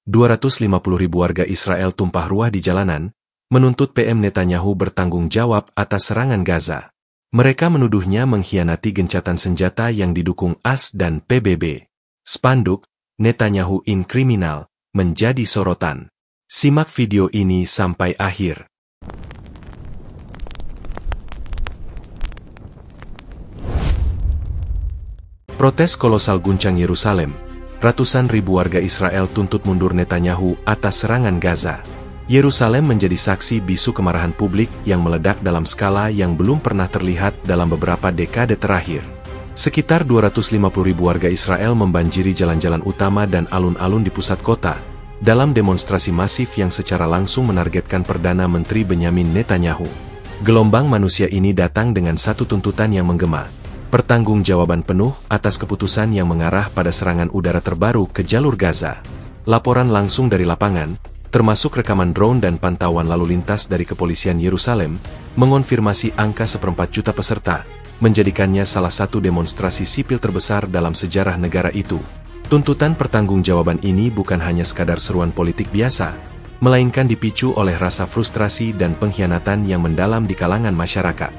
250.000 warga Israel tumpah ruah di jalanan, menuntut PM Netanyahu bertanggung jawab atas serangan Gaza. Mereka menuduhnya mengkhianati gencatan senjata yang didukung AS dan PBB. Spanduk, Netanyahu in kriminal, menjadi sorotan. Simak video ini sampai akhir. Protes kolosal guncang Yerusalem. Ratusan ribu warga Israel tuntut mundur Netanyahu atas serangan Gaza. Yerusalem menjadi saksi bisu kemarahan publik yang meledak dalam skala yang belum pernah terlihat dalam beberapa dekade terakhir. Sekitar 250.000 warga Israel membanjiri jalan-jalan utama dan alun-alun di pusat kota, dalam demonstrasi masif yang secara langsung menargetkan Perdana Menteri Benyamin Netanyahu. Gelombang manusia ini datang dengan satu tuntutan yang menggema: pertanggungjawaban penuh atas keputusan yang mengarah pada serangan udara terbaru ke jalur Gaza. Laporan langsung dari lapangan, termasuk rekaman drone dan pantauan lalu lintas dari kepolisian Yerusalem, mengonfirmasi angka 1/4 juta peserta, menjadikannya salah satu demonstrasi sipil terbesar dalam sejarah negara itu. Tuntutan pertanggungjawaban ini bukan hanya sekadar seruan politik biasa, melainkan dipicu oleh rasa frustrasi dan pengkhianatan yang mendalam di kalangan masyarakat.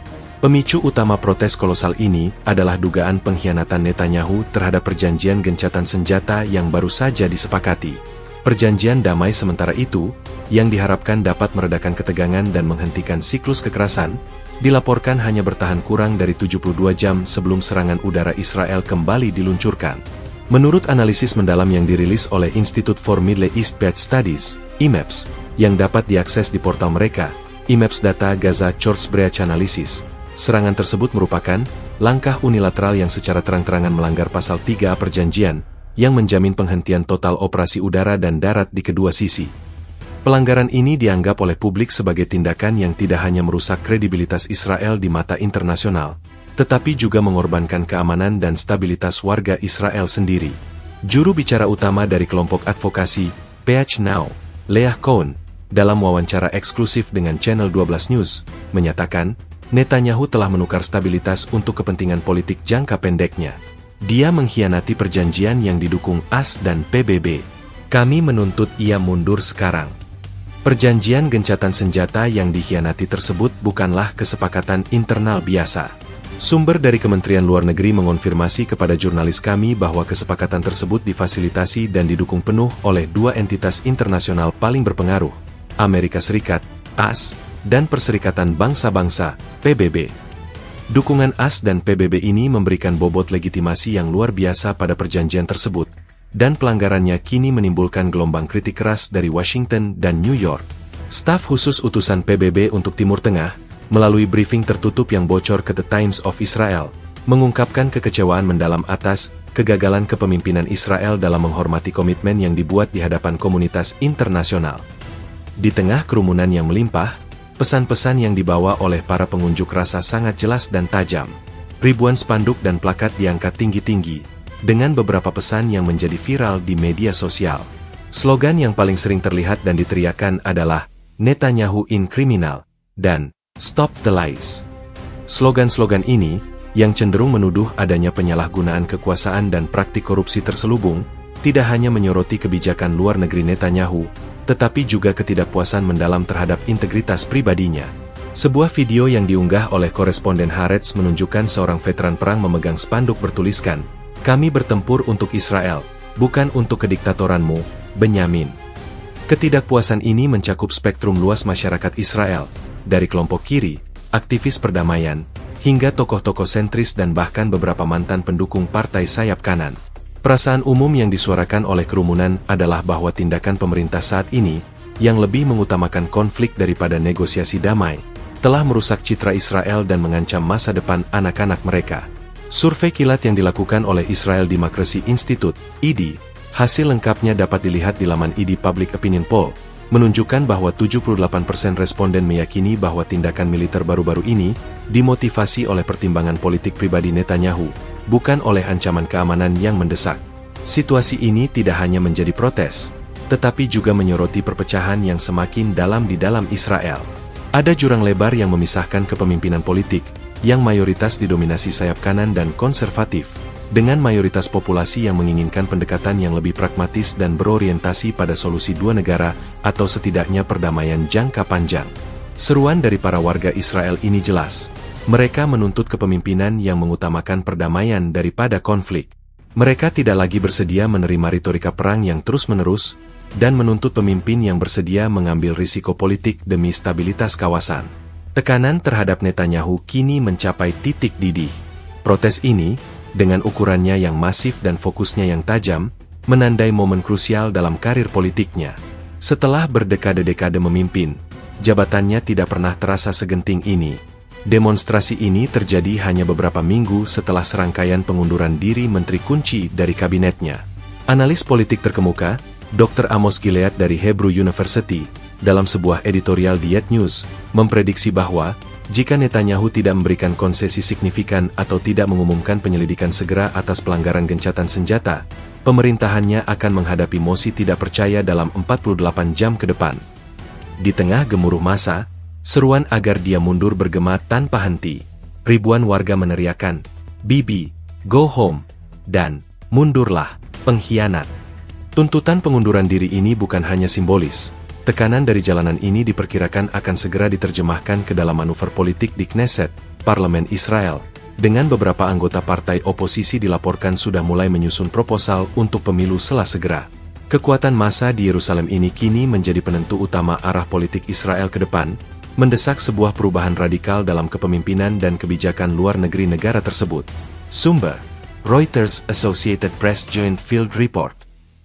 Pemicu utama protes kolosal ini adalah dugaan pengkhianatan Netanyahu terhadap perjanjian gencatan senjata yang baru saja disepakati. Perjanjian damai sementara itu, yang diharapkan dapat meredakan ketegangan dan menghentikan siklus kekerasan, dilaporkan hanya bertahan kurang dari 72 jam sebelum serangan udara Israel kembali diluncurkan. Menurut analisis mendalam yang dirilis oleh Institute for Middle East Peace Studies, IMEPS, yang dapat diakses di portal mereka, IMEPS Data Gaza Church Breach Analysis, serangan tersebut merupakan langkah unilateral yang secara terang-terangan melanggar pasal 3 perjanjian, yang menjamin penghentian total operasi udara dan darat di kedua sisi. Pelanggaran ini dianggap oleh publik sebagai tindakan yang tidak hanya merusak kredibilitas Israel di mata internasional, tetapi juga mengorbankan keamanan dan stabilitas warga Israel sendiri. Juru bicara utama dari kelompok advokasi PH Now, Leah Cohen, dalam wawancara eksklusif dengan Channel 12 News, menyatakan, Netanyahu telah menukar stabilitas untuk kepentingan politik jangka pendeknya. Dia mengkhianati perjanjian yang didukung AS dan PBB. Kami menuntut ia mundur sekarang. Perjanjian gencatan senjata yang dikhianati tersebut bukanlah kesepakatan internal biasa. Sumber dari Kementerian Luar Negeri mengonfirmasi kepada jurnalis kami bahwa kesepakatan tersebut difasilitasi dan didukung penuh oleh dua entitas internasional paling berpengaruh, Amerika Serikat, AS, dan Perserikatan Bangsa-Bangsa, PBB. Dukungan AS dan PBB ini memberikan bobot legitimasi yang luar biasa pada perjanjian tersebut, dan pelanggarannya kini menimbulkan gelombang kritik keras dari Washington dan New York. Staf khusus utusan PBB untuk Timur Tengah, melalui briefing tertutup yang bocor ke The Times of Israel, mengungkapkan kekecewaan mendalam atas kegagalan kepemimpinan Israel dalam menghormati komitmen yang dibuat di hadapan komunitas internasional. Di tengah kerumunan yang melimpah, pesan-pesan yang dibawa oleh para pengunjuk rasa sangat jelas dan tajam. Ribuan spanduk dan plakat diangkat tinggi-tinggi, dengan beberapa pesan yang menjadi viral di media sosial. Slogan yang paling sering terlihat dan diteriakan adalah, Netanyahu in kriminal, dan Stop the Lies. Slogan-slogan ini, yang cenderung menuduh adanya penyalahgunaan kekuasaan dan praktik korupsi terselubung, tidak hanya menyoroti kebijakan luar negeri Netanyahu, tetapi juga ketidakpuasan mendalam terhadap integritas pribadinya. Sebuah video yang diunggah oleh koresponden Haaretz menunjukkan seorang veteran perang memegang spanduk bertuliskan, "Kami bertempur untuk Israel, bukan untuk kediktatoranmu, Benyamin." Ketidakpuasan ini mencakup spektrum luas masyarakat Israel, dari kelompok kiri, aktivis perdamaian, hingga tokoh-tokoh sentris dan bahkan beberapa mantan pendukung partai sayap kanan. Perasaan umum yang disuarakan oleh kerumunan adalah bahwa tindakan pemerintah saat ini, yang lebih mengutamakan konflik daripada negosiasi damai, telah merusak citra Israel dan mengancam masa depan anak-anak mereka. Survei kilat yang dilakukan oleh Israel Democracy Institute, ID, hasil lengkapnya dapat dilihat di laman ID Public Opinion Poll, menunjukkan bahwa 78% responden meyakini bahwa tindakan militer baru-baru ini dimotivasi oleh pertimbangan politik pribadi Netanyahu, bukan oleh ancaman keamanan yang mendesak. Situasi ini tidak hanya menjadi protes, tetapi juga menyoroti perpecahan yang semakin dalam di dalam Israel. Ada jurang lebar yang memisahkan kepemimpinan politik, yang mayoritas didominasi sayap kanan dan konservatif, dengan mayoritas populasi yang menginginkan pendekatan yang lebih pragmatis dan berorientasi pada solusi dua negara atau setidaknya perdamaian jangka panjang. Seruan dari para warga Israel ini jelas. Mereka menuntut kepemimpinan yang mengutamakan perdamaian daripada konflik. Mereka tidak lagi bersedia menerima retorika perang yang terus-menerus, dan menuntut pemimpin yang bersedia mengambil risiko politik demi stabilitas kawasan. Tekanan terhadap Netanyahu kini mencapai titik didih. Protes ini, dengan ukurannya yang masif dan fokusnya yang tajam, menandai momen krusial dalam karir politiknya. Setelah berdekade-dekade memimpin, jabatannya tidak pernah terasa segenting ini. Demonstrasi ini terjadi hanya beberapa minggu setelah serangkaian pengunduran diri menteri kunci dari kabinetnya. Analis politik terkemuka, Dr. Amos Gilead dari Hebrew University, dalam sebuah editorial di Yet News, memprediksi bahwa, jika Netanyahu tidak memberikan konsesi signifikan atau tidak mengumumkan penyelidikan segera atas pelanggaran gencatan senjata, pemerintahannya akan menghadapi mosi tidak percaya dalam 48 jam ke depan. Di tengah gemuruh massa, seruan agar dia mundur bergema tanpa henti. Ribuan warga meneriakan, "Bibi, go home," dan "Mundurlah, pengkhianat." Tuntutan pengunduran diri ini bukan hanya simbolis. Tekanan dari jalanan ini diperkirakan akan segera diterjemahkan ke dalam manuver politik di Knesset, Parlemen Israel, dengan beberapa anggota partai oposisi dilaporkan sudah mulai menyusun proposal untuk pemilu selah segera. Kekuatan massa di Yerusalem ini kini menjadi penentu utama arah politik Israel ke depan, mendesak sebuah perubahan radikal dalam kepemimpinan dan kebijakan luar negeri negara tersebut. Sumber: Reuters, Associated Press Joint Field Report.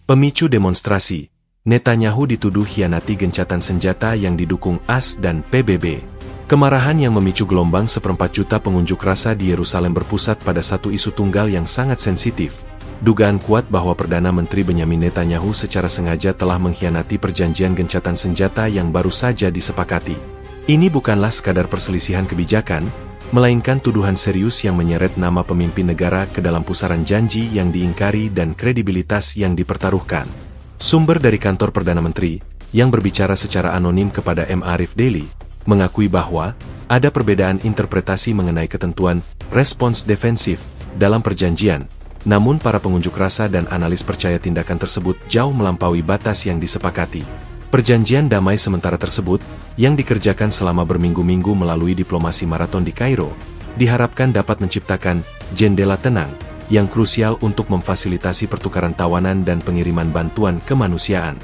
Pemicu demonstrasi, Netanyahu dituduh khianati gencatan senjata yang didukung AS dan PBB. Kemarahan yang memicu gelombang 1/4 juta pengunjuk rasa di Yerusalem berpusat pada satu isu tunggal yang sangat sensitif. Dugaan kuat bahwa Perdana Menteri Benyamin Netanyahu secara sengaja telah mengkhianati perjanjian gencatan senjata yang baru saja disepakati. Ini bukanlah sekadar perselisihan kebijakan, melainkan tuduhan serius yang menyeret nama pemimpin negara ke dalam pusaran janji yang diingkari dan kredibilitas yang dipertaruhkan. Sumber dari kantor Perdana Menteri, yang berbicara secara anonim kepada Ma'arif Daily, mengakui bahwa ada perbedaan interpretasi mengenai ketentuan respons defensif dalam perjanjian, namun para pengunjuk rasa dan analis percaya tindakan tersebut jauh melampaui batas yang disepakati. Perjanjian damai sementara tersebut, yang dikerjakan selama berminggu-minggu melalui diplomasi maraton di Kairo, diharapkan dapat menciptakan jendela tenang, yang krusial untuk memfasilitasi pertukaran tawanan dan pengiriman bantuan kemanusiaan.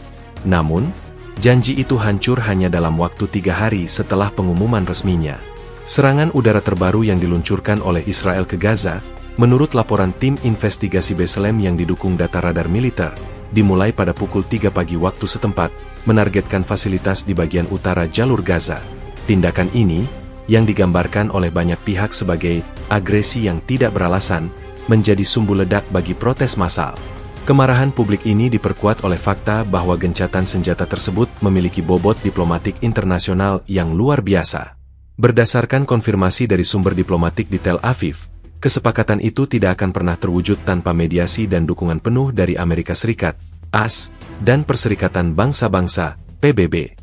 Namun, janji itu hancur hanya dalam waktu 3 hari setelah pengumuman resminya. Serangan udara terbaru yang diluncurkan oleh Israel ke Gaza, menurut laporan tim investigasi B'Tselem yang didukung data radar militer, dimulai pada pukul 3 pagi waktu setempat, menargetkan fasilitas di bagian utara jalur Gaza. Tindakan ini, yang digambarkan oleh banyak pihak sebagai agresi yang tidak beralasan, menjadi sumbu ledak bagi protes massal. Kemarahan publik ini diperkuat oleh fakta bahwa gencatan senjata tersebut memiliki bobot diplomatik internasional yang luar biasa. Berdasarkan konfirmasi dari sumber diplomatik di Tel Aviv, kesepakatan itu tidak akan pernah terwujud tanpa mediasi dan dukungan penuh dari Amerika Serikat, AS, dan Perserikatan Bangsa-Bangsa, PBB.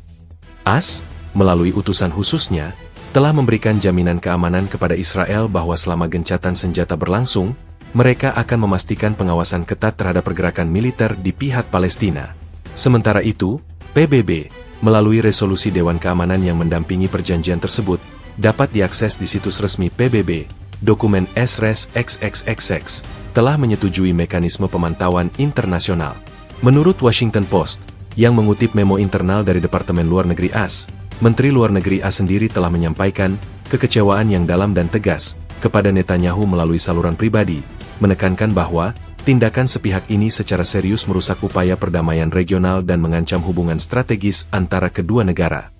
AS, melalui utusan khususnya, telah memberikan jaminan keamanan kepada Israel bahwa selama gencatan senjata berlangsung, mereka akan memastikan pengawasan ketat terhadap pergerakan militer di pihak Palestina. Sementara itu, PBB, melalui resolusi Dewan Keamanan yang mendampingi perjanjian tersebut, dapat diakses di situs resmi PBB, dokumen SRES XXXX, telah menyetujui mekanisme pemantauan internasional. Menurut Washington Post, yang mengutip memo internal dari Departemen Luar Negeri AS, Menteri Luar Negeri AS sendiri telah menyampaikan kekecewaan yang dalam dan tegas kepada Netanyahu melalui saluran pribadi, menekankan bahwa tindakan sepihak ini secara serius merusak upaya perdamaian regional dan mengancam hubungan strategis antara kedua negara.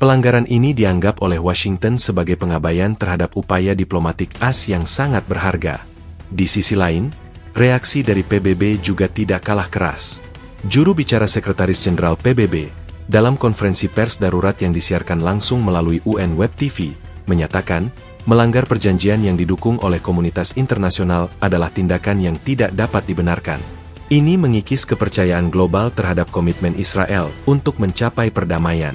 Pelanggaran ini dianggap oleh Washington sebagai pengabaian terhadap upaya diplomatik AS yang sangat berharga. Di sisi lain, reaksi dari PBB juga tidak kalah keras. Juru bicara Sekretaris Jenderal PBB, dalam konferensi pers darurat yang disiarkan langsung melalui UN Web TV, menyatakan, melanggar perjanjian yang didukung oleh komunitas internasional adalah tindakan yang tidak dapat dibenarkan. Ini mengikis kepercayaan global terhadap komitmen Israel untuk mencapai perdamaian.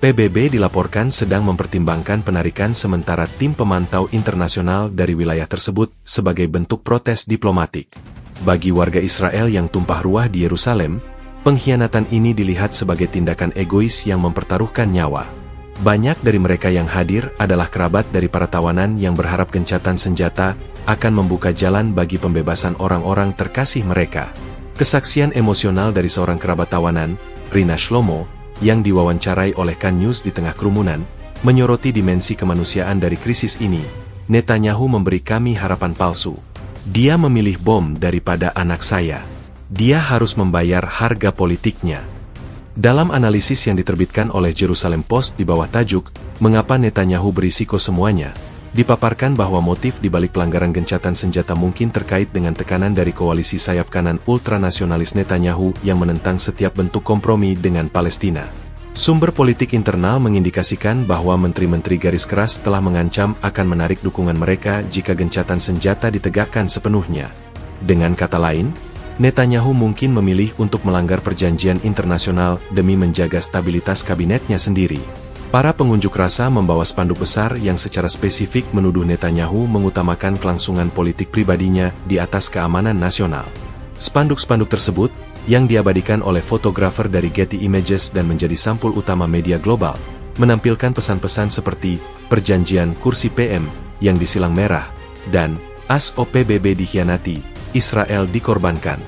PBB dilaporkan sedang mempertimbangkan penarikan sementara tim pemantau internasional dari wilayah tersebut sebagai bentuk protes diplomatik. Bagi warga Israel yang tumpah ruah di Yerusalem, pengkhianatan ini dilihat sebagai tindakan egois yang mempertaruhkan nyawa. Banyak dari mereka yang hadir adalah kerabat dari para tawanan yang berharap gencatan senjata akan membuka jalan bagi pembebasan orang-orang terkasih mereka. Kesaksian emosional dari seorang kerabat tawanan, Rina Shlomo, yang diwawancarai oleh Kan News di tengah kerumunan, menyoroti dimensi kemanusiaan dari krisis ini. Netanyahu memberi kami harapan palsu. Dia memilih bom daripada anak saya. Dia harus membayar harga politiknya. Dalam analisis yang diterbitkan oleh Jerusalem Post di bawah tajuk, "Mengapa Netanyahu berisiko semuanya?", dipaparkan bahwa motif di balik pelanggaran gencatan senjata mungkin terkait dengan tekanan dari koalisi sayap kanan ultranasionalis Netanyahu yang menentang setiap bentuk kompromi dengan Palestina. Sumber politik internal mengindikasikan bahwa menteri-menteri garis keras telah mengancam akan menarik dukungan mereka jika gencatan senjata ditegakkan sepenuhnya. Dengan kata lain, Netanyahu mungkin memilih untuk melanggar perjanjian internasional demi menjaga stabilitas kabinetnya sendiri. Para pengunjuk rasa membawa spanduk besar yang secara spesifik menuduh Netanyahu mengutamakan kelangsungan politik pribadinya di atas keamanan nasional. Spanduk-spanduk tersebut, yang diabadikan oleh fotografer dari Getty Images dan menjadi sampul utama media global, menampilkan pesan-pesan seperti perjanjian kursi PM yang disilang merah, dan ASO PBB dikhianati, Israel dikorbankan.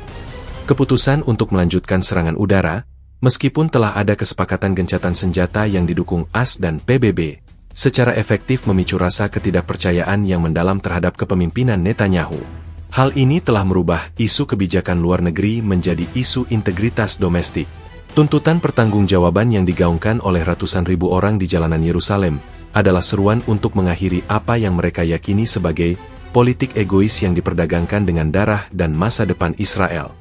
Keputusan untuk melanjutkan serangan udara, meskipun telah ada kesepakatan gencatan senjata yang didukung AS dan PBB, secara efektif memicu rasa ketidakpercayaan yang mendalam terhadap kepemimpinan Netanyahu. Hal ini telah merubah isu kebijakan luar negeri menjadi isu integritas domestik. Tuntutan pertanggungjawaban yang digaungkan oleh ratusan ribu orang di jalanan Yerusalem adalah seruan untuk mengakhiri apa yang mereka yakini sebagai politik egois yang diperdagangkan dengan darah dan masa depan Israel.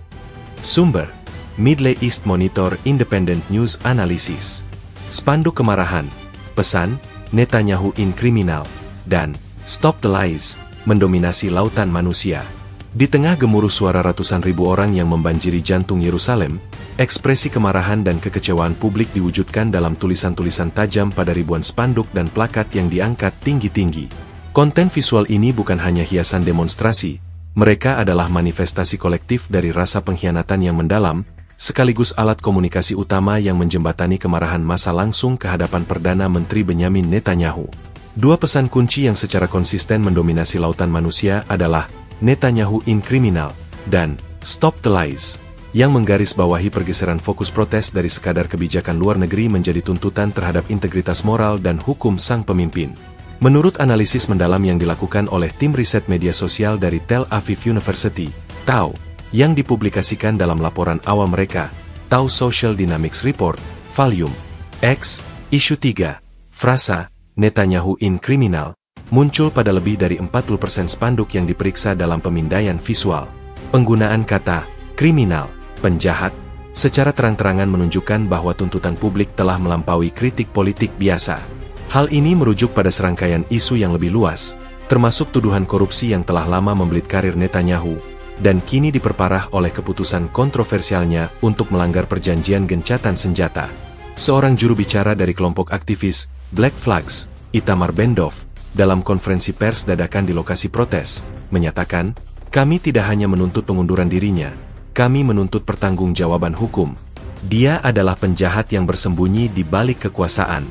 Sumber: Middle East Monitor Independent News Analysis. Spanduk kemarahan, pesan, Netanyahu in kriminal, dan Stop the Lies, mendominasi lautan manusia. Di tengah gemuruh suara ratusan ribu orang yang membanjiri jantung Yerusalem, ekspresi kemarahan dan kekecewaan publik diwujudkan dalam tulisan-tulisan tajam pada ribuan spanduk dan plakat yang diangkat tinggi-tinggi. Konten visual ini bukan hanya hiasan demonstrasi, mereka adalah manifestasi kolektif dari rasa pengkhianatan yang mendalam, sekaligus alat komunikasi utama yang menjembatani kemarahan massa langsung ke hadapan Perdana Menteri Benyamin Netanyahu. Dua pesan kunci yang secara konsisten mendominasi lautan manusia adalah Netanyahu in kriminal dan Stop the Lies, yang menggarisbawahi pergeseran fokus protes dari sekadar kebijakan luar negeri menjadi tuntutan terhadap integritas moral dan hukum sang pemimpin. Menurut analisis mendalam yang dilakukan oleh tim riset media sosial dari Tel Aviv University, TAU, yang dipublikasikan dalam laporan awal mereka, TAU Social Dynamics Report, Volume X, Issue 3, frasa, Netanyahu in kriminal, muncul pada lebih dari 40% spanduk yang diperiksa dalam pemindaian visual. Penggunaan kata, kriminal, penjahat, secara terang-terangan menunjukkan bahwa tuntutan publik telah melampaui kritik politik biasa. Hal ini merujuk pada serangkaian isu yang lebih luas, termasuk tuduhan korupsi yang telah lama membelit karir Netanyahu, dan kini diperparah oleh keputusan kontroversialnya untuk melanggar perjanjian gencatan senjata. Seorang juru bicara dari kelompok aktivis Black Flags, Itamar Ben-Dov, dalam konferensi pers dadakan di lokasi protes, menyatakan, "Kami tidak hanya menuntut pengunduran dirinya, kami menuntut pertanggungjawaban hukum. Dia adalah penjahat yang bersembunyi di balik kekuasaan."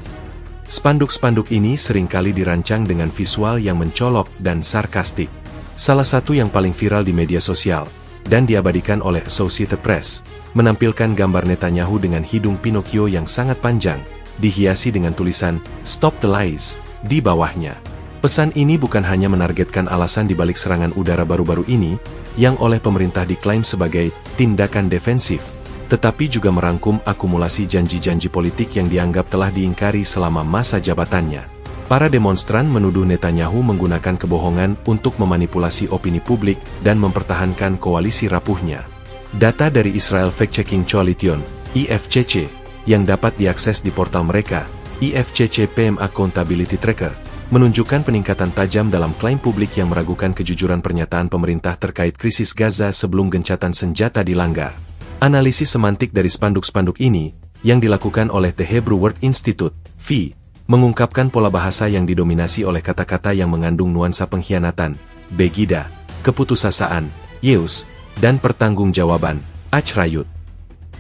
Spanduk-spanduk ini seringkali dirancang dengan visual yang mencolok dan sarkastik. Salah satu yang paling viral di media sosial, dan diabadikan oleh Associated Press, menampilkan gambar Netanyahu dengan hidung Pinocchio yang sangat panjang, dihiasi dengan tulisan, "Stop the Lies", di bawahnya. Pesan ini bukan hanya menargetkan alasan di balik serangan udara baru-baru ini, yang oleh pemerintah diklaim sebagai tindakan defensif, tetapi juga merangkum akumulasi janji-janji politik yang dianggap telah diingkari selama masa jabatannya. Para demonstran menuduh Netanyahu menggunakan kebohongan untuk memanipulasi opini publik dan mempertahankan koalisi rapuhnya. Data dari Israel Fact-Checking Coalition, IFCC, yang dapat diakses di portal mereka, IFCC PM Accountability Tracker, menunjukkan peningkatan tajam dalam klaim publik yang meragukan kejujuran pernyataan pemerintah terkait krisis Gaza sebelum gencatan senjata dilanggar. Analisis semantik dari spanduk-spanduk ini yang dilakukan oleh The Hebrew Word Institute, V, mengungkapkan pola bahasa yang didominasi oleh kata-kata yang mengandung nuansa pengkhianatan, begida, keputusasaan, yeus, dan pertanggungjawaban, achrayut.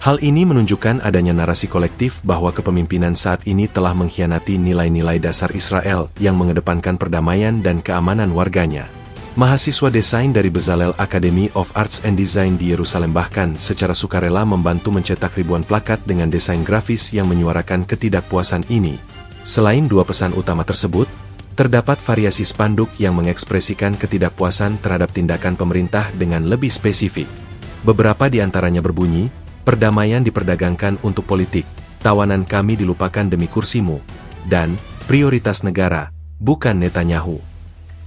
Hal ini menunjukkan adanya narasi kolektif bahwa kepemimpinan saat ini telah mengkhianati nilai-nilai dasar Israel yang mengedepankan perdamaian dan keamanan warganya. Mahasiswa desain dari Bezalel Academy of Arts and Design di Yerusalem bahkan secara sukarela membantu mencetak ribuan plakat dengan desain grafis yang menyuarakan ketidakpuasan ini. Selain dua pesan utama tersebut, terdapat variasi spanduk yang mengekspresikan ketidakpuasan terhadap tindakan pemerintah dengan lebih spesifik. Beberapa di antaranya berbunyi, "Perdamaian diperdagangkan untuk politik, tawanan kami dilupakan demi kursimu," dan "Prioritas negara, bukan Netanyahu."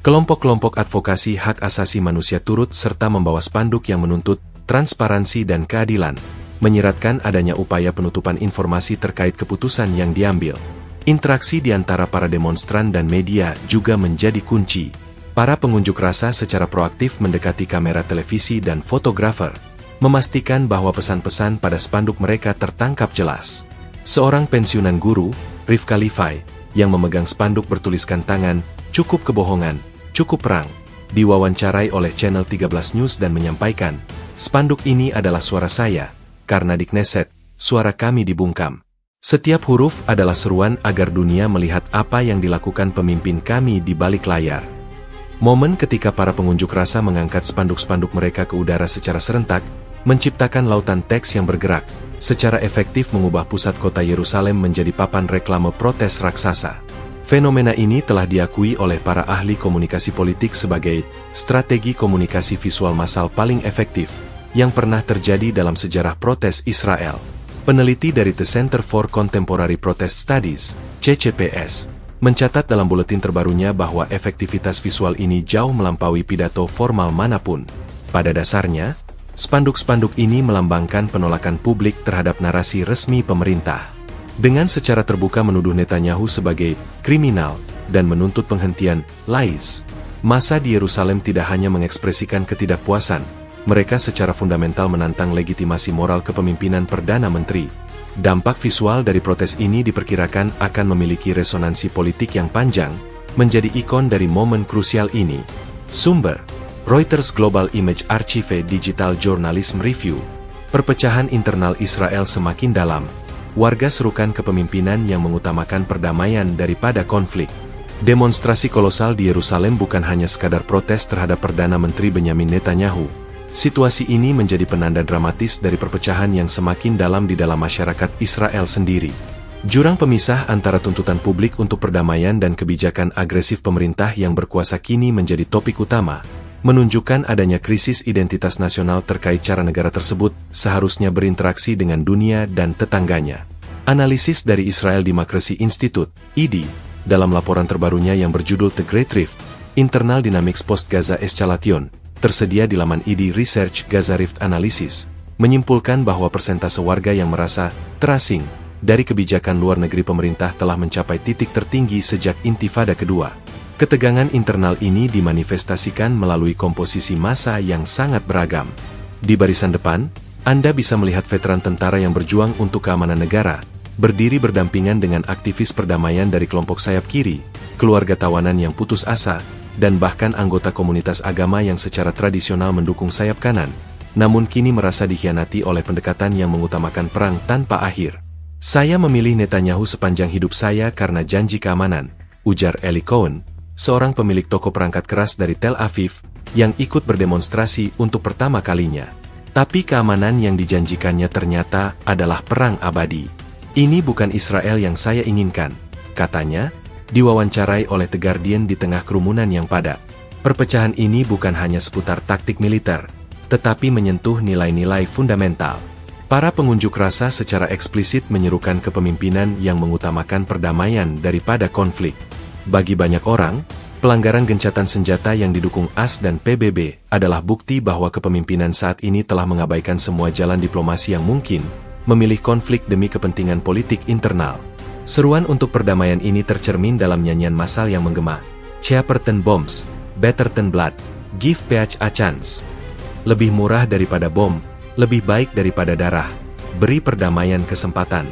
Kelompok-kelompok advokasi hak asasi manusia turut serta membawa spanduk yang menuntut transparansi dan keadilan, menyiratkan adanya upaya penutupan informasi terkait keputusan yang diambil. Interaksi di antara para demonstran dan media juga menjadi kunci. Para pengunjuk rasa secara proaktif mendekati kamera televisi dan fotografer, memastikan bahwa pesan-pesan pada spanduk mereka tertangkap jelas. Seorang pensiunan guru, Rivka Levi, yang memegang spanduk bertuliskan tangan, "Cukup kebohongan, cukup perang," diwawancarai oleh Channel 13 News dan menyampaikan, "Spanduk ini adalah suara saya, karena di Knesset, suara kami dibungkam. Setiap huruf adalah seruan agar dunia melihat apa yang dilakukan pemimpin kami di balik layar." Momen ketika para pengunjuk rasa mengangkat spanduk-spanduk mereka ke udara secara serentak, menciptakan lautan teks yang bergerak, secara efektif mengubah pusat kota Yerusalem menjadi papan reklame protes raksasa. Fenomena ini telah diakui oleh para ahli komunikasi politik sebagai strategi komunikasi visual massal paling efektif yang pernah terjadi dalam sejarah protes Israel. Peneliti dari The Center for Contemporary Protest Studies, CCPS, mencatat dalam buletin terbarunya bahwa efektivitas visual ini jauh melampaui pidato formal manapun. Pada dasarnya, spanduk-spanduk ini melambangkan penolakan publik terhadap narasi resmi pemerintah. Dengan secara terbuka menuduh Netanyahu sebagai kriminal dan menuntut penghentian Lais, massa di Yerusalem tidak hanya mengekspresikan ketidakpuasan, mereka secara fundamental menantang legitimasi moral kepemimpinan Perdana Menteri. Dampak visual dari protes ini diperkirakan akan memiliki resonansi politik yang panjang, menjadi ikon dari momen krusial ini. Sumber: Reuters Global Image Archive Digital Journalism Review. Perpecahan internal Israel semakin dalam. Warga serukan kepemimpinan yang mengutamakan perdamaian daripada konflik. Demonstrasi kolosal di Yerusalem bukan hanya sekadar protes terhadap Perdana Menteri Benyamin Netanyahu. Situasi ini menjadi penanda dramatis dari perpecahan yang semakin dalam di dalam masyarakat Israel sendiri. Jurang pemisah antara tuntutan publik untuk perdamaian dan kebijakan agresif pemerintah yang berkuasa kini menjadi topik utama, menunjukkan adanya krisis identitas nasional terkait cara negara tersebut seharusnya berinteraksi dengan dunia dan tetangganya. Analisis dari Israel Democracy Institute, ID, dalam laporan terbarunya yang berjudul The Great Rift, Internal Dynamics Post-Gaza Escalation, tersedia di laman ID Research Gaza Rift Analysis, menyimpulkan bahwa persentase warga yang merasa terasing dari kebijakan luar negeri pemerintah telah mencapai titik tertinggi sejak Intifada kedua. Ketegangan internal ini dimanifestasikan melalui komposisi massa yang sangat beragam. Di barisan depan, Anda bisa melihat veteran tentara yang berjuang untuk keamanan negara, berdiri berdampingan dengan aktivis perdamaian dari kelompok sayap kiri, keluarga tawanan yang putus asa, dan bahkan anggota komunitas agama yang secara tradisional mendukung sayap kanan, namun kini merasa dikhianati oleh pendekatan yang mengutamakan perang tanpa akhir. "Saya memilih Netanyahu sepanjang hidup saya karena janji keamanan," ujar Eli Cohen, seorang pemilik toko perangkat keras dari Tel Aviv, yang ikut berdemonstrasi untuk pertama kalinya. "Tapi keamanan yang dijanjikannya ternyata adalah perang abadi. Ini bukan Israel yang saya inginkan," katanya, diwawancarai oleh The Guardian di tengah kerumunan yang padat. Perpecahan ini bukan hanya seputar taktik militer, tetapi menyentuh nilai-nilai fundamental. Para pengunjuk rasa secara eksplisit menyerukan kepemimpinan yang mengutamakan perdamaian daripada konflik. Bagi banyak orang, pelanggaran gencatan senjata yang didukung AS dan PBB adalah bukti bahwa kepemimpinan saat ini telah mengabaikan semua jalan diplomasi yang mungkin, memilih konflik demi kepentingan politik internal. Seruan untuk perdamaian ini tercermin dalam nyanyian massal yang menggema, "Cheaper than bombs, better than blood, give peace a chance." Lebih murah daripada bom, lebih baik daripada darah. beri perdamaian kesempatan.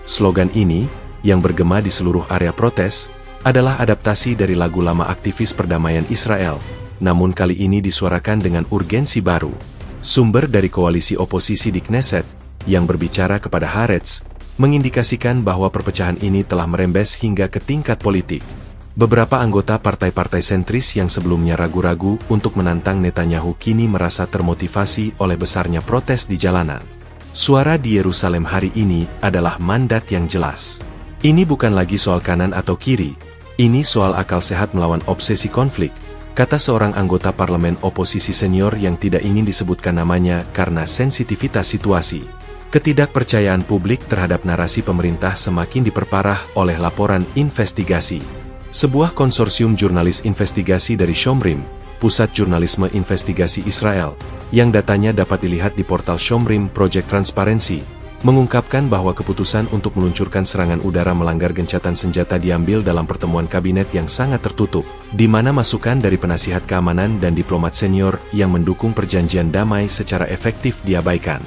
Slogan ini, yang bergema di seluruh area protes, adalah adaptasi dari lagu lama aktivis perdamaian Israel, namun kali ini disuarakan dengan urgensi baru. Sumber dari koalisi oposisi di Knesset, yang berbicara kepada Haaretz, mengindikasikan bahwa perpecahan ini telah merembes hingga ke tingkat politik. Beberapa anggota partai-partai sentris yang sebelumnya ragu-ragu untuk menantang Netanyahu kini merasa termotivasi oleh besarnya protes di jalanan. Suara di Yerusalem hari ini adalah mandat yang jelas. Ini bukan lagi soal kanan atau kiri, ini soal akal sehat melawan obsesi konflik, kata seorang anggota parlemen oposisi senior yang tidak ingin disebutkan namanya karena sensitivitas situasi. Ketidakpercayaan publik terhadap narasi pemerintah semakin diperparah oleh laporan investigasi. Sebuah konsorsium jurnalis investigasi dari Shomrim, Pusat Jurnalisme Investigasi Israel, yang datanya dapat dilihat di portal Shomrim Project Transparency, mengungkapkan bahwa keputusan untuk meluncurkan serangan udara melanggar gencatan senjata diambil dalam pertemuan kabinet yang sangat tertutup, di mana masukan dari penasihat keamanan dan diplomat senior yang mendukung perjanjian damai secara efektif diabaikan.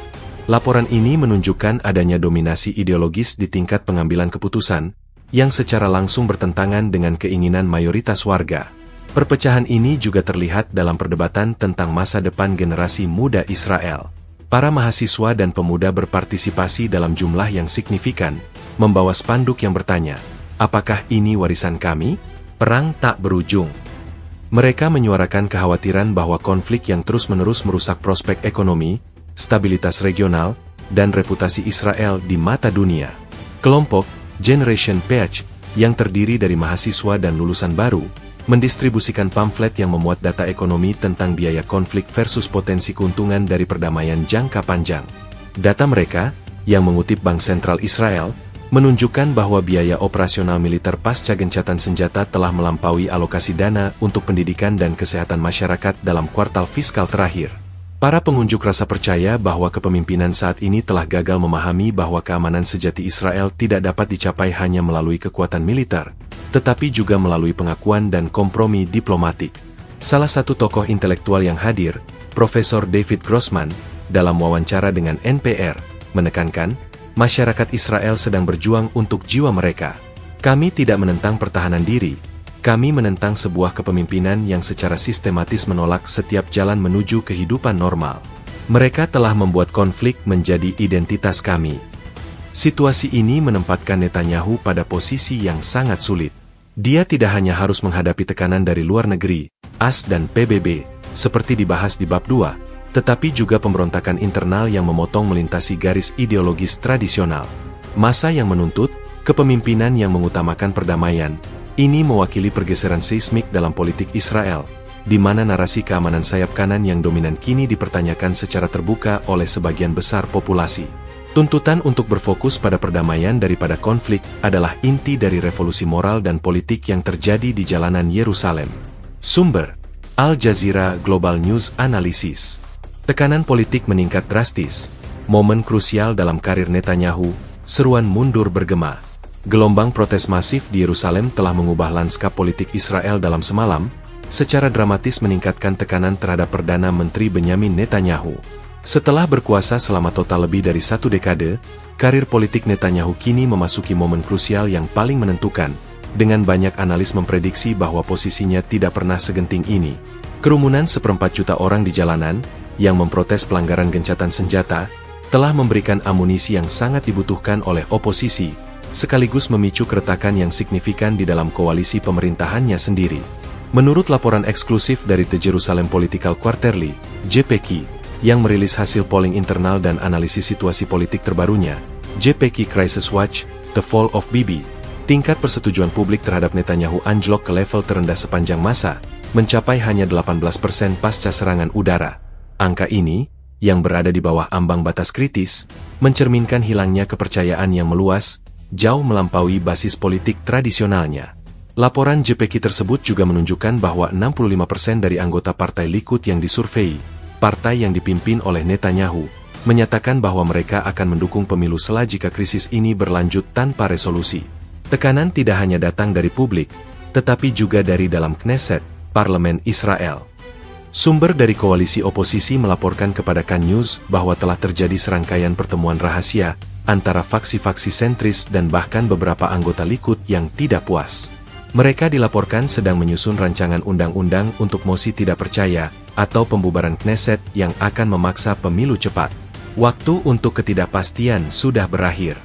Laporan ini menunjukkan adanya dominasi ideologis di tingkat pengambilan keputusan, yang secara langsung bertentangan dengan keinginan mayoritas warga. Perpecahan ini juga terlihat dalam perdebatan tentang masa depan generasi muda Israel. Para mahasiswa dan pemuda berpartisipasi dalam jumlah yang signifikan, membawa spanduk yang bertanya, "Apakah ini warisan kami? Perang tak berujung." Mereka menyuarakan kekhawatiran bahwa konflik yang terus-menerus merusak prospek ekonomi, stabilitas regional, dan reputasi Israel di mata dunia. Kelompok Generation Page, yang terdiri dari mahasiswa dan lulusan baru, mendistribusikan pamflet yang memuat data ekonomi tentang biaya konflik versus potensi keuntungan dari perdamaian jangka panjang. Data mereka, yang mengutip Bank Sentral Israel, menunjukkan bahwa biaya operasional militer pasca gencatan senjata telah melampaui alokasi dana untuk pendidikan dan kesehatan masyarakat dalam kuartal fiskal terakhir. Para pengunjuk rasa percaya bahwa kepemimpinan saat ini telah gagal memahami bahwa keamanan sejati Israel tidak dapat dicapai hanya melalui kekuatan militer, tetapi juga melalui pengakuan dan kompromi diplomatik. Salah satu tokoh intelektual yang hadir, Profesor David Grossman, dalam wawancara dengan NPR, menekankan, masyarakat Israel sedang berjuang untuk jiwa mereka. Kami tidak menentang pertahanan diri, kami menentang sebuah kepemimpinan yang secara sistematis menolak setiap jalan menuju kehidupan normal. Mereka telah membuat konflik menjadi identitas kami. Situasi ini menempatkan Netanyahu pada posisi yang sangat sulit. Dia tidak hanya harus menghadapi tekanan dari luar negeri, AS dan PBB, seperti dibahas di bab 2, tetapi juga pemberontakan internal yang memotong melintasi garis ideologis tradisional. Masa yang menuntut, kepemimpinan yang mengutamakan perdamaian, ini mewakili pergeseran seismik dalam politik Israel, di mana narasi keamanan sayap kanan yang dominan kini dipertanyakan secara terbuka oleh sebagian besar populasi. Tuntutan untuk berfokus pada perdamaian daripada konflik adalah inti dari revolusi moral dan politik yang terjadi di jalanan Yerusalem. Sumber: Al Jazeera Global News Analysis. Tekanan politik meningkat drastis. Momen krusial dalam karir Netanyahu, seruan mundur bergema. Gelombang protes masif di Yerusalem telah mengubah lanskap politik Israel dalam semalam, secara dramatis meningkatkan tekanan terhadap Perdana Menteri Benyamin Netanyahu. Setelah berkuasa selama total lebih dari 1 dekade, karir politik Netanyahu kini memasuki momen krusial yang paling menentukan, dengan banyak analis memprediksi bahwa posisinya tidak pernah segenting ini. Kerumunan 1/4 juta orang di jalanan, yang memprotes pelanggaran gencatan senjata, telah memberikan amunisi yang sangat dibutuhkan oleh oposisi, sekaligus memicu keretakan yang signifikan di dalam koalisi pemerintahannya sendiri. Menurut laporan eksklusif dari The Jerusalem Political Quarterly, JPQ, yang merilis hasil polling internal dan analisis situasi politik terbarunya, JPQ Crisis Watch, The Fall of Bibi, tingkat persetujuan publik terhadap Netanyahu anjlok ke level terendah sepanjang masa, mencapai hanya 18% pasca serangan udara. Angka ini, yang berada di bawah ambang batas kritis, mencerminkan hilangnya kepercayaan yang meluas, jauh melampaui basis politik tradisionalnya. Laporan JPQ tersebut juga menunjukkan bahwa 65% dari anggota Partai Likud yang disurvei, partai yang dipimpin oleh Netanyahu, menyatakan bahwa mereka akan mendukung pemilu sela jika krisis ini berlanjut tanpa resolusi. Tekanan tidak hanya datang dari publik, tetapi juga dari dalam Knesset, parlemen Israel. Sumber dari koalisi oposisi melaporkan kepada Kan News bahwa telah terjadi serangkaian pertemuan rahasia antara faksi-faksi sentris dan bahkan beberapa anggota Likud yang tidak puas. Mereka dilaporkan sedang menyusun rancangan undang-undang untuk mosi tidak percaya atau pembubaran Knesset yang akan memaksa pemilu cepat. Waktu untuk ketidakpastian sudah berakhir.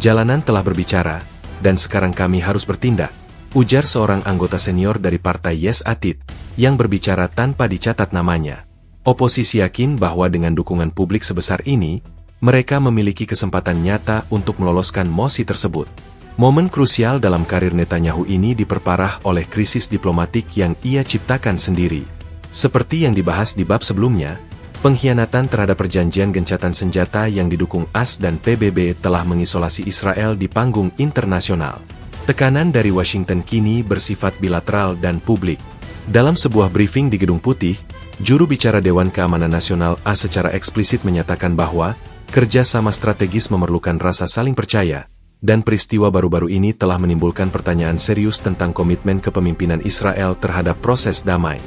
Jalanan telah berbicara, dan sekarang kami harus bertindak, ujar seorang anggota senior dari partai Yesh Atid, yang berbicara tanpa dicatat namanya. Oposisi yakin bahwa dengan dukungan publik sebesar ini, mereka memiliki kesempatan nyata untuk meloloskan mosi tersebut. Momen krusial dalam karir Netanyahu ini diperparah oleh krisis diplomatik yang ia ciptakan sendiri. Seperti yang dibahas di bab sebelumnya, pengkhianatan terhadap perjanjian gencatan senjata yang didukung AS dan PBB telah mengisolasi Israel di panggung internasional. Tekanan dari Washington kini bersifat bilateral dan publik. Dalam sebuah briefing di Gedung Putih, juru bicara Dewan Keamanan Nasional AS secara eksplisit menyatakan bahwa kerja sama strategis memerlukan rasa saling percaya, dan peristiwa baru-baru ini telah menimbulkan pertanyaan serius tentang komitmen kepemimpinan Israel terhadap proses damai.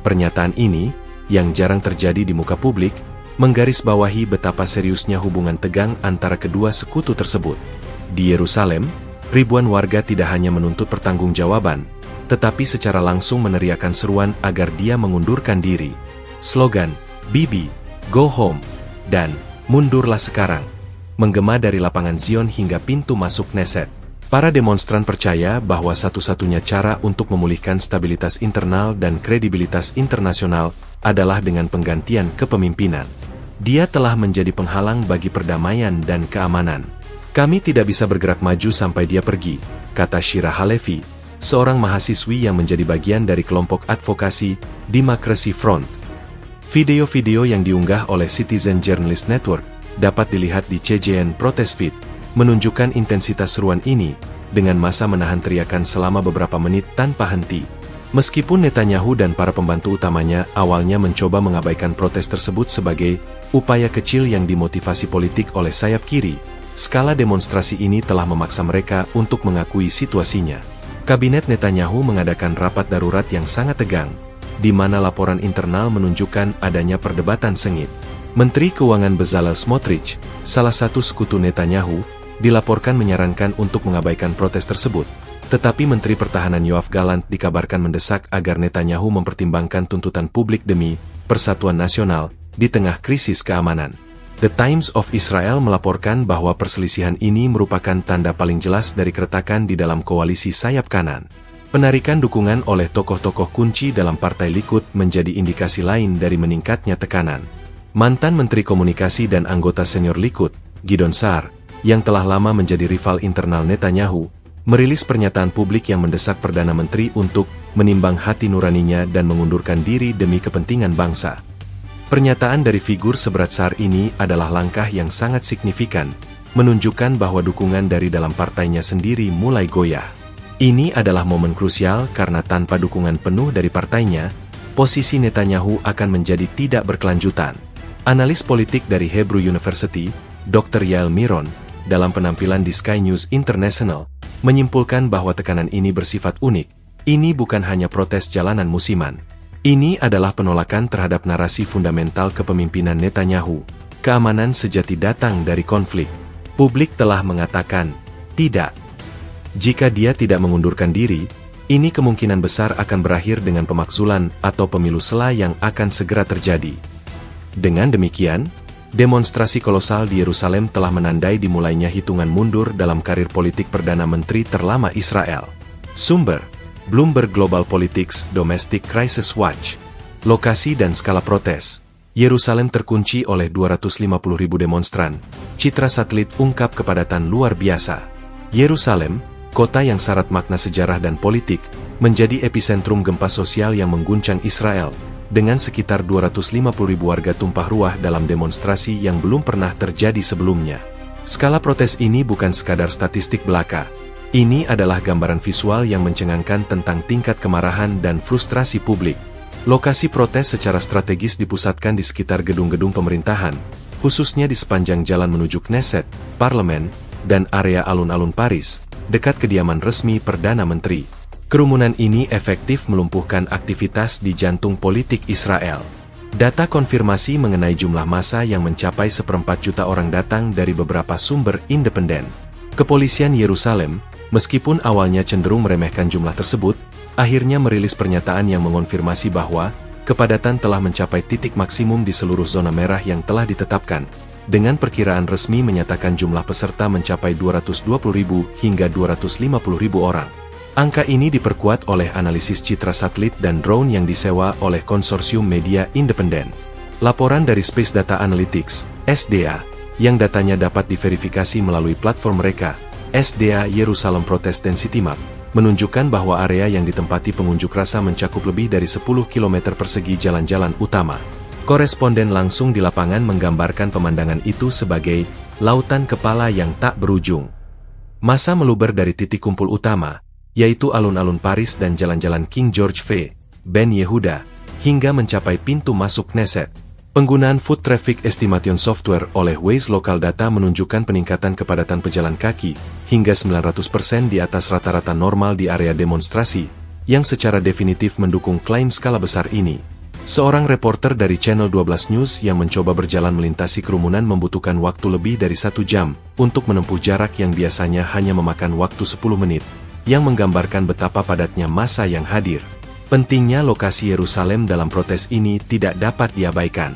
Pernyataan ini, yang jarang terjadi di muka publik, menggarisbawahi betapa seriusnya hubungan tegang antara kedua sekutu tersebut. Di Yerusalem, ribuan warga tidak hanya menuntut pertanggungjawaban, tetapi secara langsung meneriakan seruan agar dia mengundurkan diri. Slogan, "Bibi, go home," dan "Mundurlah sekarang," menggema dari lapangan Zion hingga pintu masuk Knesset. Para demonstran percaya bahwa satu-satunya cara untuk memulihkan stabilitas internal dan kredibilitas internasional adalah dengan penggantian kepemimpinan. Dia telah menjadi penghalang bagi perdamaian dan keamanan. Kami tidak bisa bergerak maju sampai dia pergi, kata Shira Halevi, seorang mahasiswi yang menjadi bagian dari kelompok advokasi Democracy Front. Video-video yang diunggah oleh Citizen Journalist Network dapat dilihat di CJN Protest Feed, menunjukkan intensitas seruan ini, dengan massa menahan teriakan selama beberapa menit tanpa henti. Meskipun Netanyahu dan para pembantu utamanya awalnya mencoba mengabaikan protes tersebut sebagai upaya kecil yang dimotivasi politik oleh sayap kiri, skala demonstrasi ini telah memaksa mereka untuk mengakui situasinya. Kabinet Netanyahu mengadakan rapat darurat yang sangat tegang, di mana laporan internal menunjukkan adanya perdebatan sengit. Menteri Keuangan Bezalel Smotrich, salah satu sekutu Netanyahu, dilaporkan menyarankan untuk mengabaikan protes tersebut, tetapi Menteri Pertahanan Yoav Gallant dikabarkan mendesak agar Netanyahu mempertimbangkan tuntutan publik demi persatuan nasional di tengah krisis keamanan. The Times of Israel melaporkan bahwa perselisihan ini merupakan tanda paling jelas dari keretakan di dalam koalisi sayap kanan. Penarikan dukungan oleh tokoh-tokoh kunci dalam Partai Likud menjadi indikasi lain dari meningkatnya tekanan. Mantan Menteri Komunikasi dan anggota senior Likud, Gideon Sa'ar, yang telah lama menjadi rival internal Netanyahu, merilis pernyataan publik yang mendesak Perdana Menteri untuk menimbang hati nuraninya dan mengundurkan diri demi kepentingan bangsa. Pernyataan dari figur seberat Sa'ar ini adalah langkah yang sangat signifikan, menunjukkan bahwa dukungan dari dalam partainya sendiri mulai goyah. Ini adalah momen krusial karena tanpa dukungan penuh dari partainya, posisi Netanyahu akan menjadi tidak berkelanjutan. Analis politik dari Hebrew University, Dr. Yael Miron, dalam penampilan di Sky News International, menyimpulkan bahwa tekanan ini bersifat unik. Ini bukan hanya protes jalanan musiman. Ini adalah penolakan terhadap narasi fundamental kepemimpinan Netanyahu. Keamanan sejati datang dari konflik. Publik telah mengatakan, tidak. Jika dia tidak mengundurkan diri, ini kemungkinan besar akan berakhir dengan pemakzulan atau pemilu sela yang akan segera terjadi. Dengan demikian, demonstrasi kolosal di Yerusalem telah menandai dimulainya hitungan mundur dalam karir politik Perdana Menteri terlama Israel. Sumber, Bloomberg Global Politics Domestic Crisis Watch. Lokasi dan skala protes. Yerusalem terkunci oleh 250.000 demonstran. Citra satelit ungkap kepadatan luar biasa. Yerusalem, kota yang syarat makna sejarah dan politik, menjadi epicentrum gempa sosial yang mengguncang Israel, dengan sekitar 250.000 warga tumpah ruah dalam demonstrasi yang belum pernah terjadi sebelumnya. Skala protes ini bukan sekadar statistik belaka. Ini adalah gambaran visual yang mencengangkan tentang tingkat kemarahan dan frustrasi publik. Lokasi protes secara strategis dipusatkan di sekitar gedung-gedung pemerintahan, khususnya di sepanjang jalan menuju Knesset, Parlemen, dan area alun-alun Paris, dekat kediaman resmi Perdana Menteri. Kerumunan ini efektif melumpuhkan aktivitas di jantung politik Israel. Data konfirmasi mengenai jumlah massa yang mencapai 1/4 juta orang datang dari beberapa sumber independen. Kepolisian Yerusalem, meskipun awalnya cenderung meremehkan jumlah tersebut, akhirnya merilis pernyataan yang mengonfirmasi bahwa kepadatan telah mencapai titik maksimum di seluruh zona merah yang telah ditetapkan, dengan perkiraan resmi menyatakan jumlah peserta mencapai 220.000 hingga 250.000 orang. Angka ini diperkuat oleh analisis citra satelit dan drone yang disewa oleh konsorsium media independen. Laporan dari Space Data Analytics, SDA, yang datanya dapat diverifikasi melalui platform mereka, SDA Yerusalem Protest Density Map, menunjukkan bahwa area yang ditempati pengunjuk rasa mencakup lebih dari 10 km persegi jalan-jalan utama. Koresponden langsung di lapangan menggambarkan pemandangan itu sebagai lautan kepala yang tak berujung. Massa meluber dari titik kumpul utama, yaitu alun-alun Paris dan jalan-jalan King George V, Ben Yehuda, hingga mencapai pintu masuk Knesset. Penggunaan Foot Traffic Estimation Software oleh Waze Local Data menunjukkan peningkatan kepadatan pejalan kaki hingga 900% di atas rata-rata normal di area demonstrasi, yang secara definitif mendukung klaim skala besar ini. Seorang reporter dari Channel 12 News yang mencoba berjalan melintasi kerumunan membutuhkan waktu lebih dari 1 jam untuk menempuh jarak yang biasanya hanya memakan waktu 10 menit. Yang menggambarkan betapa padatnya massa yang hadir. Pentingnya lokasi Yerusalem dalam protes ini tidak dapat diabaikan.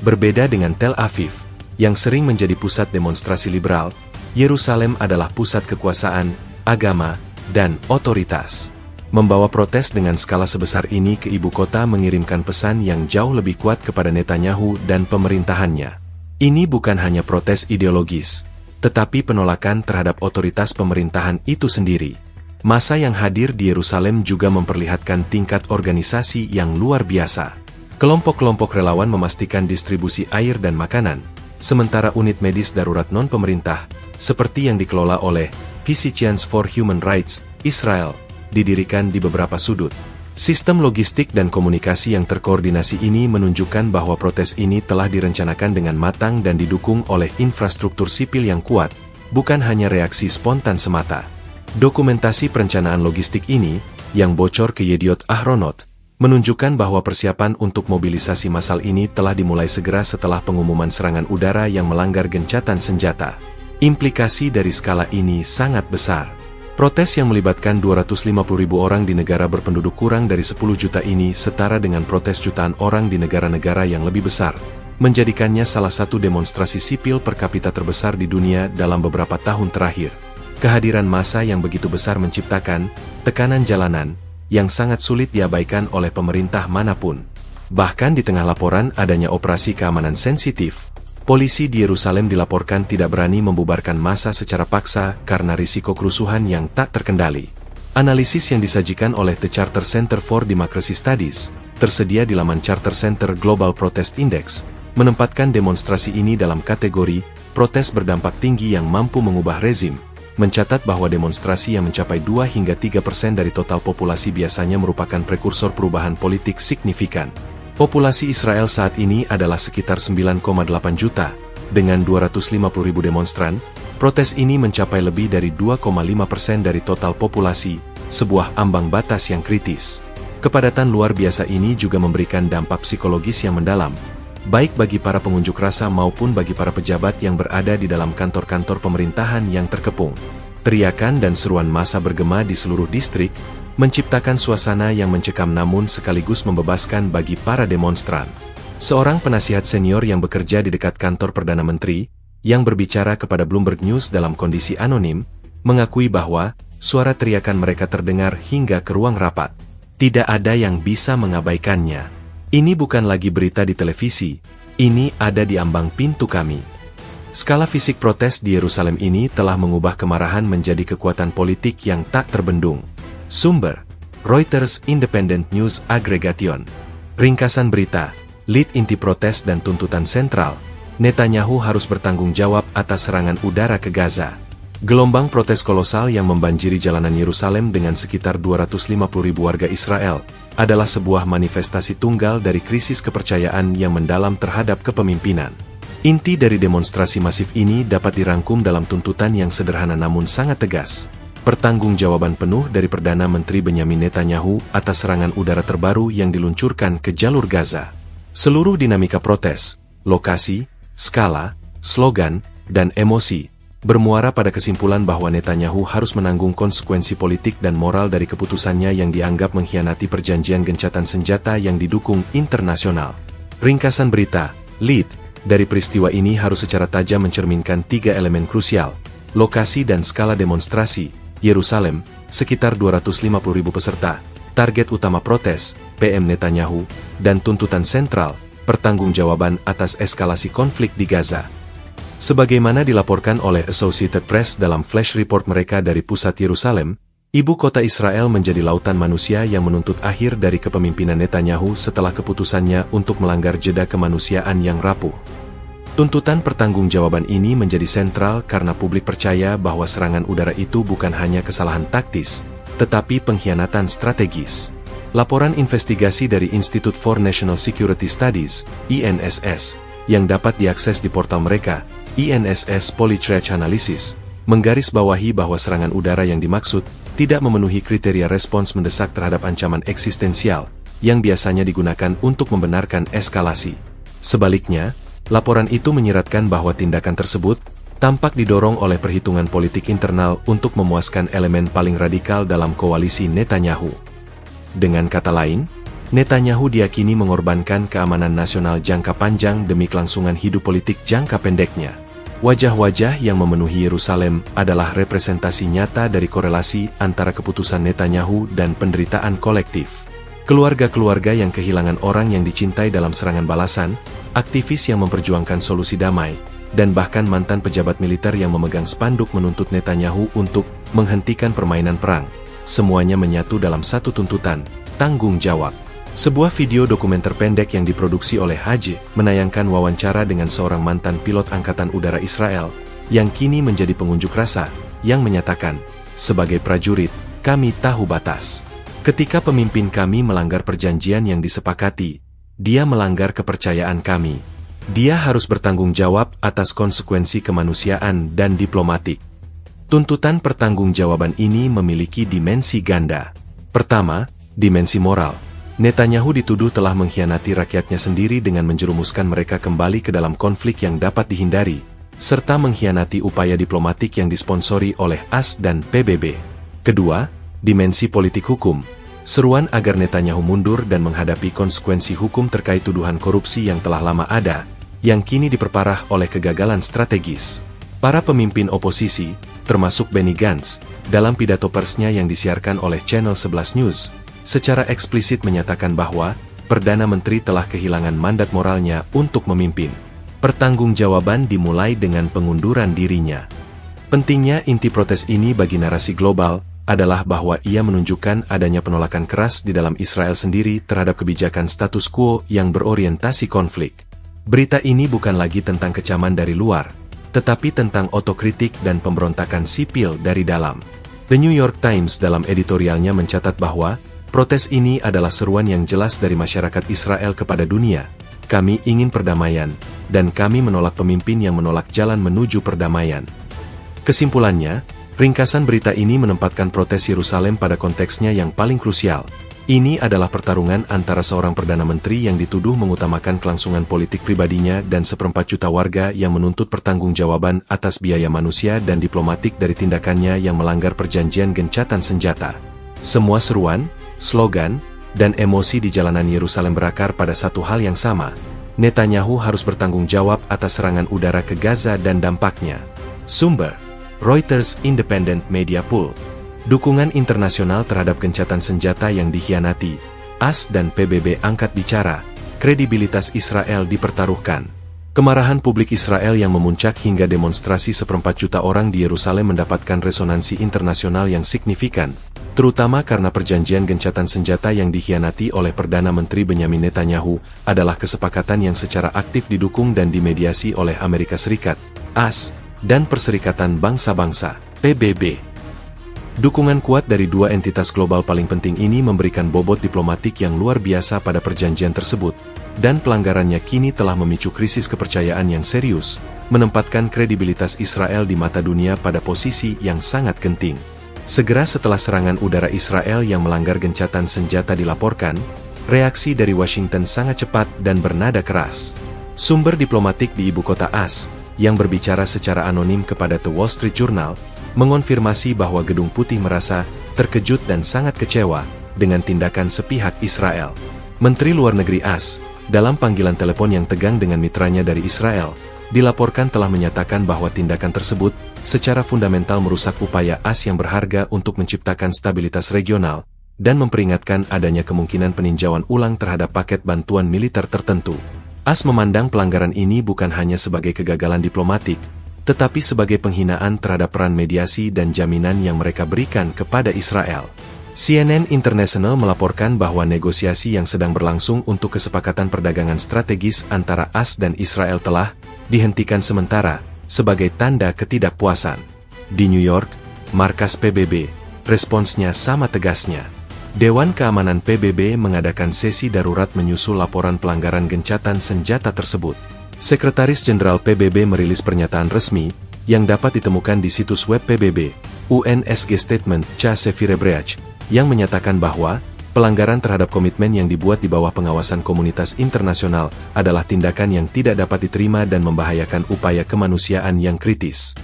Berbeda dengan Tel Aviv, yang sering menjadi pusat demonstrasi liberal, Yerusalem adalah pusat kekuasaan, agama, dan otoritas. Membawa protes dengan skala sebesar ini ke ibu kota mengirimkan pesan yang jauh lebih kuat kepada Netanyahu dan pemerintahannya. Ini bukan hanya protes ideologis, tetapi penolakan terhadap otoritas pemerintahan itu sendiri. Massa yang hadir di Yerusalem juga memperlihatkan tingkat organisasi yang luar biasa. Kelompok-kelompok relawan memastikan distribusi air dan makanan, sementara unit medis darurat non-pemerintah, seperti yang dikelola oleh Physicians for Human Rights, Israel, didirikan di beberapa sudut. Sistem logistik dan komunikasi yang terkoordinasi ini menunjukkan bahwa protes ini telah direncanakan dengan matang dan didukung oleh infrastruktur sipil yang kuat, bukan hanya reaksi spontan semata. Dokumentasi perencanaan logistik ini, yang bocor ke Yediot Ahronot, menunjukkan bahwa persiapan untuk mobilisasi massal ini telah dimulai segera setelah pengumuman serangan udara yang melanggar gencatan senjata. Implikasi dari skala ini sangat besar. Protes yang melibatkan 250.000 orang di negara berpenduduk kurang dari 10 juta ini setara dengan protes jutaan orang di negara-negara yang lebih besar, menjadikannya salah satu demonstrasi sipil per kapita terbesar di dunia dalam beberapa tahun terakhir. Kehadiran massa yang begitu besar menciptakan tekanan jalanan yang sangat sulit diabaikan oleh pemerintah manapun. Bahkan di tengah laporan adanya operasi keamanan sensitif, polisi di Yerusalem dilaporkan tidak berani membubarkan massa secara paksa karena risiko kerusuhan yang tak terkendali. Analisis yang disajikan oleh The Charter Center for Democracy Studies, tersedia di laman Charter Center Global Protest Index, menempatkan demonstrasi ini dalam kategori protes berdampak tinggi yang mampu mengubah rezim, mencatat bahwa demonstrasi yang mencapai 2 hingga 3% dari total populasi biasanya merupakan prekursor perubahan politik signifikan. Populasi Israel saat ini adalah sekitar 9,8 juta, dengan 250.000 demonstran. Protes ini mencapai lebih dari 2,5% dari total populasi, sebuah ambang batas yang kritis. Kepadatan luar biasa ini juga memberikan dampak psikologis yang mendalam, baik bagi para pengunjuk rasa maupun bagi para pejabat yang berada di dalam kantor-kantor pemerintahan yang terkepung. Teriakan dan seruan massa bergema di seluruh distrik, menciptakan suasana yang mencekam namun sekaligus membebaskan bagi para demonstran. Seorang penasihat senior yang bekerja di dekat kantor Perdana Menteri, yang berbicara kepada Bloomberg News dalam kondisi anonim, mengakui bahwa suara teriakan mereka terdengar hingga ke ruang rapat. Tidak ada yang bisa mengabaikannya. Ini bukan lagi berita di televisi, ini ada di ambang pintu kami. Skala fisik protes di Yerusalem ini telah mengubah kemarahan menjadi kekuatan politik yang tak terbendung. Sumber: Reuters Independent News Aggregation. Ringkasan berita: lead inti protes dan tuntutan sentral, Netanyahu harus bertanggung jawab atas serangan udara ke Gaza. Gelombang protes kolosal yang membanjiri jalanan Yerusalem dengan sekitar 250.000 warga Israel adalah sebuah manifestasi tunggal dari krisis kepercayaan yang mendalam terhadap kepemimpinan. Inti dari demonstrasi masif ini dapat dirangkum dalam tuntutan yang sederhana namun sangat tegas. pertanggungjawaban penuh dari Perdana Menteri Benyamin Netanyahu atas serangan udara terbaru yang diluncurkan ke jalur Gaza. Seluruh dinamika protes, lokasi, skala, slogan, dan emosi, bermuara pada kesimpulan bahwa Netanyahu harus menanggung konsekuensi politik dan moral dari keputusannya yang dianggap mengkhianati perjanjian gencatan senjata yang didukung internasional. Ringkasan berita, lead, dari peristiwa ini harus secara tajam mencerminkan 3 elemen krusial: lokasi dan skala demonstrasi, Yerusalem, sekitar 250.000 peserta, target utama protes, PM Netanyahu, dan tuntutan sentral, pertanggungjawaban atas eskalasi konflik di Gaza. Sebagaimana dilaporkan oleh Associated Press dalam flash report mereka dari pusat Yerusalem, ibu kota Israel menjadi lautan manusia yang menuntut akhir dari kepemimpinan Netanyahu setelah keputusannya untuk melanggar jeda kemanusiaan yang rapuh. Tuntutan pertanggungjawaban ini menjadi sentral karena publik percaya bahwa serangan udara itu bukan hanya kesalahan taktis, tetapi pengkhianatan strategis. Laporan investigasi dari Institute for National Security Studies, INSS, yang dapat diakses di portal mereka, INSS Polytrash Analysis, menggarisbawahi bahwa serangan udara yang dimaksud tidak memenuhi kriteria respons mendesak terhadap ancaman eksistensial, yang biasanya digunakan untuk membenarkan eskalasi. Sebaliknya, laporan itu menyiratkan bahwa tindakan tersebut tampak didorong oleh perhitungan politik internal untuk memuaskan elemen paling radikal dalam koalisi Netanyahu. Dengan kata lain, Netanyahu diyakini mengorbankan keamanan nasional jangka panjang demi kelangsungan hidup politik jangka pendeknya. Wajah-wajah yang memenuhi Yerusalem adalah representasi nyata dari korelasi antara keputusan Netanyahu dan penderitaan kolektif. Keluarga-keluarga yang kehilangan orang yang dicintai dalam serangan balasan, aktivis yang memperjuangkan solusi damai, dan bahkan mantan pejabat militer yang memegang spanduk menuntut Netanyahu untuk menghentikan permainan perang. Semuanya menyatu dalam satu tuntutan, tanggung jawab. Sebuah video dokumenter pendek yang diproduksi oleh Hajj menayangkan wawancara dengan seorang mantan pilot Angkatan Udara Israel, yang kini menjadi pengunjuk rasa, yang menyatakan, "Sebagai prajurit, kami tahu batas. Ketika pemimpin kami melanggar perjanjian yang disepakati, dia melanggar kepercayaan kami. Dia harus bertanggung jawab atas konsekuensi kemanusiaan dan diplomatik." Tuntutan pertanggungjawaban ini memiliki dimensi ganda. Pertama, dimensi moral. Netanyahu dituduh telah mengkhianati rakyatnya sendiri dengan menjerumuskan mereka kembali ke dalam konflik yang dapat dihindari, serta mengkhianati upaya diplomatik yang disponsori oleh AS dan PBB. Kedua, dimensi politik hukum. Seruan agar Netanyahu mundur dan menghadapi konsekuensi hukum terkait tuduhan korupsi yang telah lama ada, yang kini diperparah oleh kegagalan strategis. Para pemimpin oposisi, termasuk Benny Gantz, dalam pidato persnya yang disiarkan oleh Channel 11 News, secara eksplisit menyatakan bahwa Perdana Menteri telah kehilangan mandat moralnya untuk memimpin. Pertanggungjawaban dimulai dengan pengunduran dirinya. Pentingnya inti protes ini bagi narasi global adalah bahwa ia menunjukkan adanya penolakan keras di dalam Israel sendiri terhadap kebijakan status quo yang berorientasi konflik. Berita ini bukan lagi tentang kecaman dari luar, tetapi tentang otokritik dan pemberontakan sipil dari dalam. The New York Times dalam editorialnya mencatat bahwa protes ini adalah seruan yang jelas dari masyarakat Israel kepada dunia. Kami ingin perdamaian, dan kami menolak pemimpin yang menolak jalan menuju perdamaian. Kesimpulannya, ringkasan berita ini menempatkan protes Yerusalem pada konteksnya yang paling krusial. Ini adalah pertarungan antara seorang Perdana Menteri yang dituduh mengutamakan kelangsungan politik pribadinya dan 1/4 juta warga yang menuntut pertanggungjawaban atas biaya manusia dan diplomatik dari tindakannya yang melanggar perjanjian gencatan senjata. Semua seruan, slogan, dan emosi di jalanan Yerusalem berakar pada satu hal yang sama. Netanyahu harus bertanggung jawab atas serangan udara ke Gaza dan dampaknya. Sumber: Reuters Independent Media Pool. Dukungan internasional terhadap gencatan senjata yang dikhianati. AS dan PBB angkat bicara. Kredibilitas Israel dipertaruhkan. Kemarahan publik Israel yang memuncak hingga demonstrasi 1/4 juta orang di Yerusalem mendapatkan resonansi internasional yang signifikan, terutama karena perjanjian gencatan senjata yang dikhianati oleh Perdana Menteri Benyamin Netanyahu adalah kesepakatan yang secara aktif didukung dan dimediasi oleh Amerika Serikat, AS, dan Perserikatan Bangsa-Bangsa, PBB. Dukungan kuat dari dua entitas global paling penting ini memberikan bobot diplomatik yang luar biasa pada perjanjian tersebut, dan pelanggarannya kini telah memicu krisis kepercayaan yang serius, menempatkan kredibilitas Israel di mata dunia pada posisi yang sangat genting. Segera setelah serangan udara Israel yang melanggar gencatan senjata dilaporkan, reaksi dari Washington sangat cepat dan bernada keras. Sumber diplomatik di ibu kota AS, yang berbicara secara anonim kepada The Wall Street Journal, mengonfirmasi bahwa Gedung Putih merasa terkejut dan sangat kecewa dengan tindakan sepihak Israel. Menteri Luar Negeri AS, dalam panggilan telepon yang tegang dengan mitranya dari Israel, dilaporkan telah menyatakan bahwa tindakan tersebut secara fundamental merusak upaya AS yang berharga untuk menciptakan stabilitas regional, dan memperingatkan adanya kemungkinan peninjauan ulang terhadap paket bantuan militer tertentu. AS memandang pelanggaran ini bukan hanya sebagai kegagalan diplomatik, tetapi sebagai penghinaan terhadap peran mediasi dan jaminan yang mereka berikan kepada Israel. CNN International melaporkan bahwa negosiasi yang sedang berlangsung untuk kesepakatan perdagangan strategis antara AS dan Israel telah dihentikan sementara sebagai tanda ketidakpuasan. Di New York, markas PBB, responsnya sama tegasnya. Dewan Keamanan PBB mengadakan sesi darurat menyusul laporan pelanggaran gencatan senjata tersebut. Sekretaris Jenderal PBB merilis pernyataan resmi yang dapat ditemukan di situs web PBB, UNSG Statement Ca-Sefirebreach, yang menyatakan bahwa pelanggaran terhadap komitmen yang dibuat di bawah pengawasan komunitas internasional adalah tindakan yang tidak dapat diterima dan membahayakan upaya kemanusiaan yang kritis.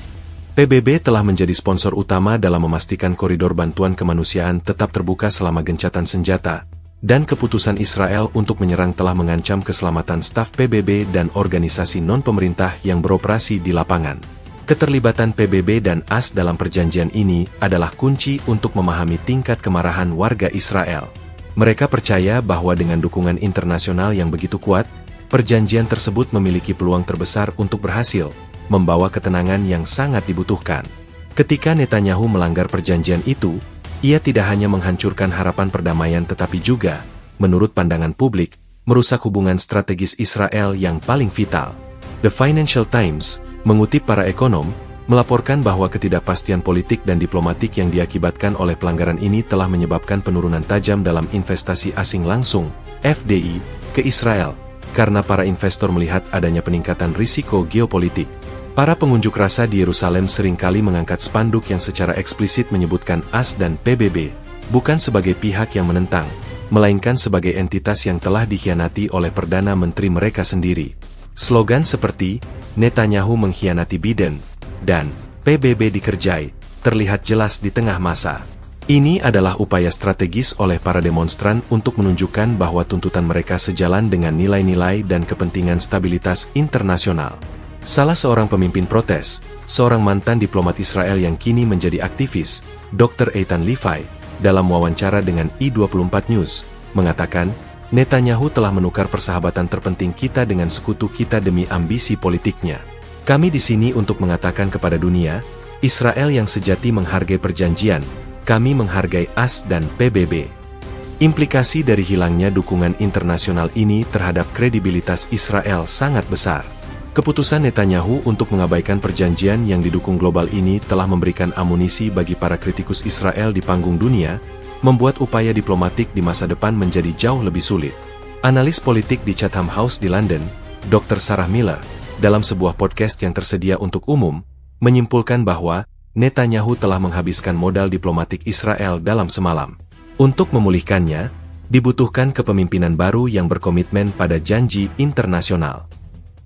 PBB telah menjadi sponsor utama dalam memastikan koridor bantuan kemanusiaan tetap terbuka selama gencatan senjata, dan keputusan Israel untuk menyerang telah mengancam keselamatan staf PBB dan organisasi non-pemerintah yang beroperasi di lapangan. Keterlibatan PBB dan AS dalam perjanjian ini adalah kunci untuk memahami tingkat kemarahan warga Israel. Mereka percaya bahwa dengan dukungan internasional yang begitu kuat, perjanjian tersebut memiliki peluang terbesar untuk berhasil, membawa ketenangan yang sangat dibutuhkan. Ketika Netanyahu melanggar perjanjian itu, ia tidak hanya menghancurkan harapan perdamaian tetapi juga, menurut pandangan publik, merusak hubungan strategis Israel yang paling vital. The Financial Times, mengutip para ekonom, melaporkan bahwa ketidakpastian politik dan diplomatik yang diakibatkan oleh pelanggaran ini telah menyebabkan penurunan tajam dalam investasi asing langsung, FDI, ke Israel, karena para investor melihat adanya peningkatan risiko geopolitik. Para pengunjuk rasa di Yerusalem seringkali mengangkat spanduk yang secara eksplisit menyebutkan AS dan PBB, bukan sebagai pihak yang menentang, melainkan sebagai entitas yang telah dikhianati oleh Perdana Menteri mereka sendiri. Slogan seperti Netanyahu mengkhianati Biden dan PBB dikerjai terlihat jelas di tengah masa. Ini adalah upaya strategis oleh para demonstran untuk menunjukkan bahwa tuntutan mereka sejalan dengan nilai-nilai dan kepentingan stabilitas internasional. Salah seorang pemimpin protes, seorang mantan diplomat Israel yang kini menjadi aktivis, Dr. Eitan Levi, dalam wawancara dengan I24 News, mengatakan, Netanyahu telah menukar persahabatan terpenting kita dengan sekutu kita demi ambisi politiknya. Kami di sini untuk mengatakan kepada dunia, Israel yang sejati menghargai perjanjian, kami menghargai AS dan PBB. Implikasi dari hilangnya dukungan internasional ini terhadap kredibilitas Israel sangat besar. Keputusan Netanyahu untuk mengabaikan perjanjian yang didukung global ini telah memberikan amunisi bagi para kritikus Israel di panggung dunia, membuat upaya diplomatik di masa depan menjadi jauh lebih sulit. Analis politik di Chatham House di London, Dr. Sarah Miller, dalam sebuah podcast yang tersedia untuk umum, menyimpulkan bahwa Netanyahu telah menghabiskan modal diplomatik Israel dalam semalam. Untuk memulihkannya, dibutuhkan kepemimpinan baru yang berkomitmen pada janji internasional.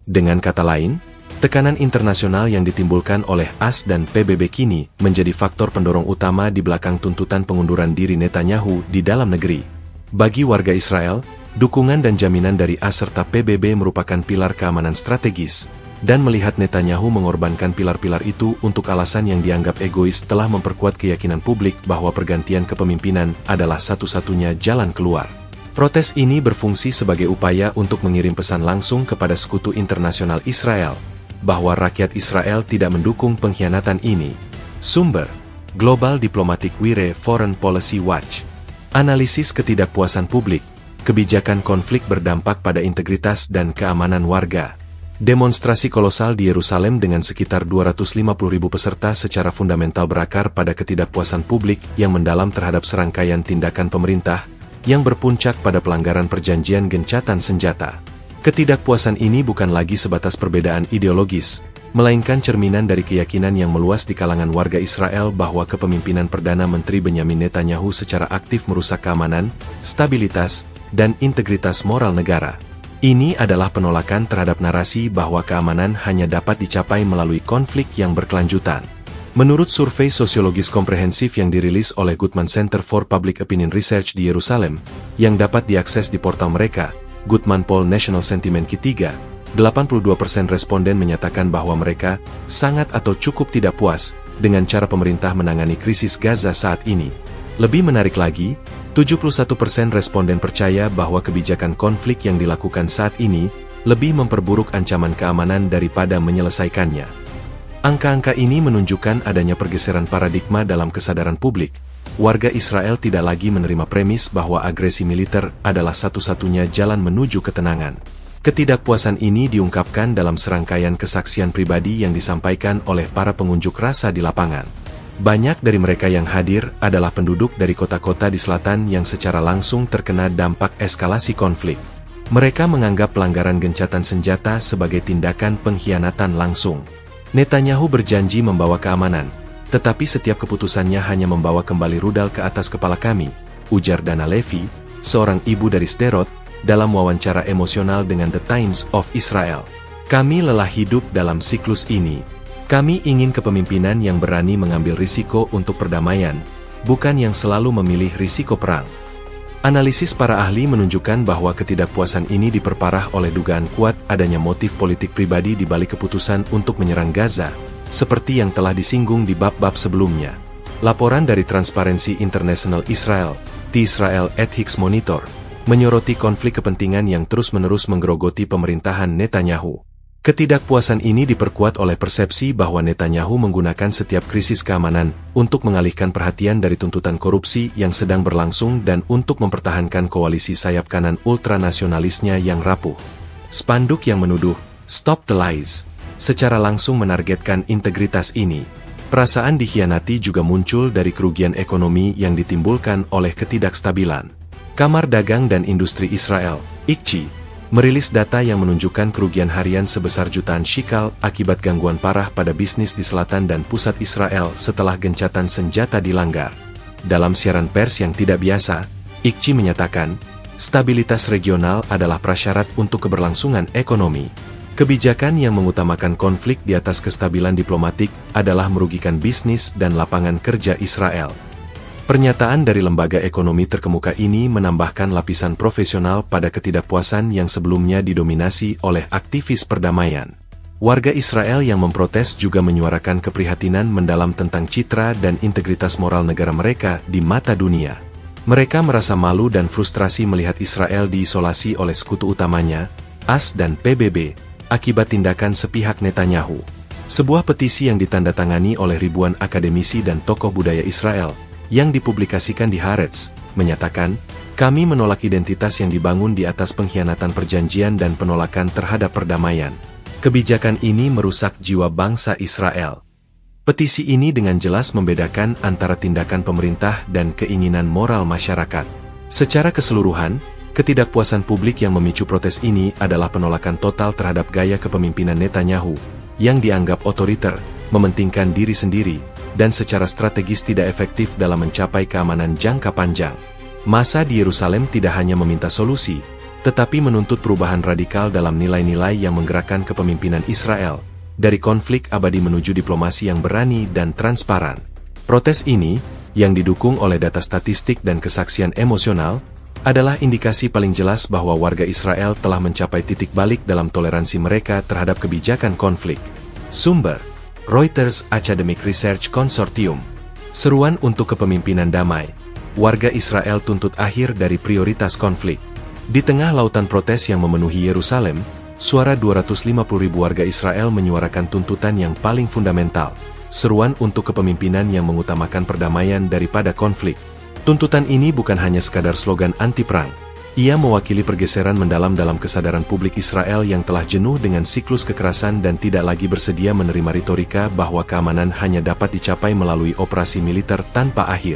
Dengan kata lain, tekanan internasional yang ditimbulkan oleh AS dan PBB kini menjadi faktor pendorong utama di belakang tuntutan pengunduran diri Netanyahu di dalam negeri. Bagi warga Israel, dukungan dan jaminan dari AS serta PBB merupakan pilar keamanan strategis, dan melihat Netanyahu mengorbankan pilar-pilar itu untuk alasan yang dianggap egois telah memperkuat keyakinan publik bahwa pergantian kepemimpinan adalah satu-satunya jalan keluar. Protes ini berfungsi sebagai upaya untuk mengirim pesan langsung kepada sekutu internasional Israel, bahwa rakyat Israel tidak mendukung pengkhianatan ini. Sumber, Global Diplomatic Wire Foreign Policy Watch. Analisis ketidakpuasan publik, kebijakan konflik berdampak pada integritas dan keamanan warga. Demonstrasi kolosal di Yerusalem dengan sekitar 250.000 peserta secara fundamental berakar pada ketidakpuasan publik yang mendalam terhadap serangkaian tindakan pemerintah, yang berpuncak pada pelanggaran perjanjian gencatan senjata. Ketidakpuasan ini bukan lagi sebatas perbedaan ideologis, melainkan cerminan dari keyakinan yang meluas di kalangan warga Israel bahwa kepemimpinan Perdana Menteri Benyamin Netanyahu secara aktif merusak keamanan, stabilitas, dan integritas moral negara. Ini adalah penolakan terhadap narasi bahwa keamanan hanya dapat dicapai melalui konflik yang berkelanjutan. Menurut survei sosiologis komprehensif yang dirilis oleh Goodman Center for Public Opinion Research di Yerusalem, yang dapat diakses di portal mereka, Goodman Poll National Sentiment Q3, 82% responden menyatakan bahwa mereka sangat atau cukup tidak puas dengan cara pemerintah menangani krisis Gaza saat ini. Lebih menarik lagi, 71% responden percaya bahwa kebijakan konflik yang dilakukan saat ini lebih memperburuk ancaman keamanan daripada menyelesaikannya. Angka-angka ini menunjukkan adanya pergeseran paradigma dalam kesadaran publik. Warga Israel tidak lagi menerima premis bahwa agresi militer adalah satu-satunya jalan menuju ketenangan. Ketidakpuasan ini diungkapkan dalam serangkaian kesaksian pribadi yang disampaikan oleh para pengunjuk rasa di lapangan. Banyak dari mereka yang hadir adalah penduduk dari kota-kota di selatan yang secara langsung terkena dampak eskalasi konflik. Mereka menganggap pelanggaran gencatan senjata sebagai tindakan pengkhianatan langsung. Netanyahu berjanji membawa keamanan, tetapi setiap keputusannya hanya membawa kembali rudal ke atas kepala kami, ujar Dana Levy, seorang ibu dari Sderot, dalam wawancara emosional dengan The Times of Israel. Kami lelah hidup dalam siklus ini. Kami ingin kepemimpinan yang berani mengambil risiko untuk perdamaian, bukan yang selalu memilih risiko perang. Analisis para ahli menunjukkan bahwa ketidakpuasan ini diperparah oleh dugaan kuat adanya motif politik pribadi di balik keputusan untuk menyerang Gaza, seperti yang telah disinggung di bab-bab sebelumnya. Laporan dari Transparency International Israel, T-Israel Ethics Monitor, menyoroti konflik kepentingan yang terus-menerus menggerogoti pemerintahan Netanyahu. Ketidakpuasan ini diperkuat oleh persepsi bahwa Netanyahu menggunakan setiap krisis keamanan untuk mengalihkan perhatian dari tuntutan korupsi yang sedang berlangsung dan untuk mempertahankan koalisi sayap kanan ultranasionalisnya yang rapuh. Spanduk yang menuduh, "Stop the Lies," secara langsung menargetkan integritas ini. Perasaan dikhianati juga muncul dari kerugian ekonomi yang ditimbulkan oleh ketidakstabilan. Kamar Dagang dan Industri Israel, IKCI, merilis data yang menunjukkan kerugian harian sebesar jutaan shekal akibat gangguan parah pada bisnis di selatan dan pusat Israel setelah gencatan senjata dilanggar. Dalam siaran pers yang tidak biasa, IKCI menyatakan, stabilitas regional adalah prasyarat untuk keberlangsungan ekonomi. Kebijakan yang mengutamakan konflik di atas kestabilan diplomatik adalah merugikan bisnis dan lapangan kerja Israel. Pernyataan dari lembaga ekonomi terkemuka ini menambahkan lapisan profesional pada ketidakpuasan yang sebelumnya didominasi oleh aktivis perdamaian. Warga Israel yang memprotes juga menyuarakan keprihatinan mendalam tentang citra dan integritas moral negara mereka di mata dunia. Mereka merasa malu dan frustrasi melihat Israel diisolasi oleh sekutu utamanya, AS dan PBB, akibat tindakan sepihak Netanyahu. Sebuah petisi yang ditandatangani oleh ribuan akademisi dan tokoh budaya Israel, yang dipublikasikan di Haaretz, menyatakan, kami menolak identitas yang dibangun di atas pengkhianatan perjanjian dan penolakan terhadap perdamaian. Kebijakan ini merusak jiwa bangsa Israel. Petisi ini dengan jelas membedakan antara tindakan pemerintah dan keinginan moral masyarakat. Secara keseluruhan, ketidakpuasan publik yang memicu protes ini adalah penolakan total terhadap gaya kepemimpinan Netanyahu, yang dianggap otoriter, mementingkan diri sendiri, dan secara strategis tidak efektif dalam mencapai keamanan jangka panjang. Massa di Yerusalem tidak hanya meminta solusi, tetapi menuntut perubahan radikal dalam nilai-nilai yang menggerakkan kepemimpinan Israel, dari konflik abadi menuju diplomasi yang berani dan transparan. Protes ini, yang didukung oleh data statistik dan kesaksian emosional, adalah indikasi paling jelas bahwa warga Israel telah mencapai titik balik dalam toleransi mereka terhadap kebijakan konflik. Sumber: Reuters Academic Research Consortium. Seruan untuk kepemimpinan damai. Warga Israel tuntut akhir dari prioritas konflik. Di tengah lautan protes yang memenuhi Yerusalem, suara 250.000 warga Israel menyuarakan tuntutan yang paling fundamental. Seruan untuk kepemimpinan yang mengutamakan perdamaian daripada konflik. Tuntutan ini bukan hanya sekadar slogan anti-perang. Ia mewakili pergeseran mendalam dalam kesadaran publik Israel yang telah jenuh dengan siklus kekerasan dan tidak lagi bersedia menerima retorika bahwa keamanan hanya dapat dicapai melalui operasi militer tanpa akhir.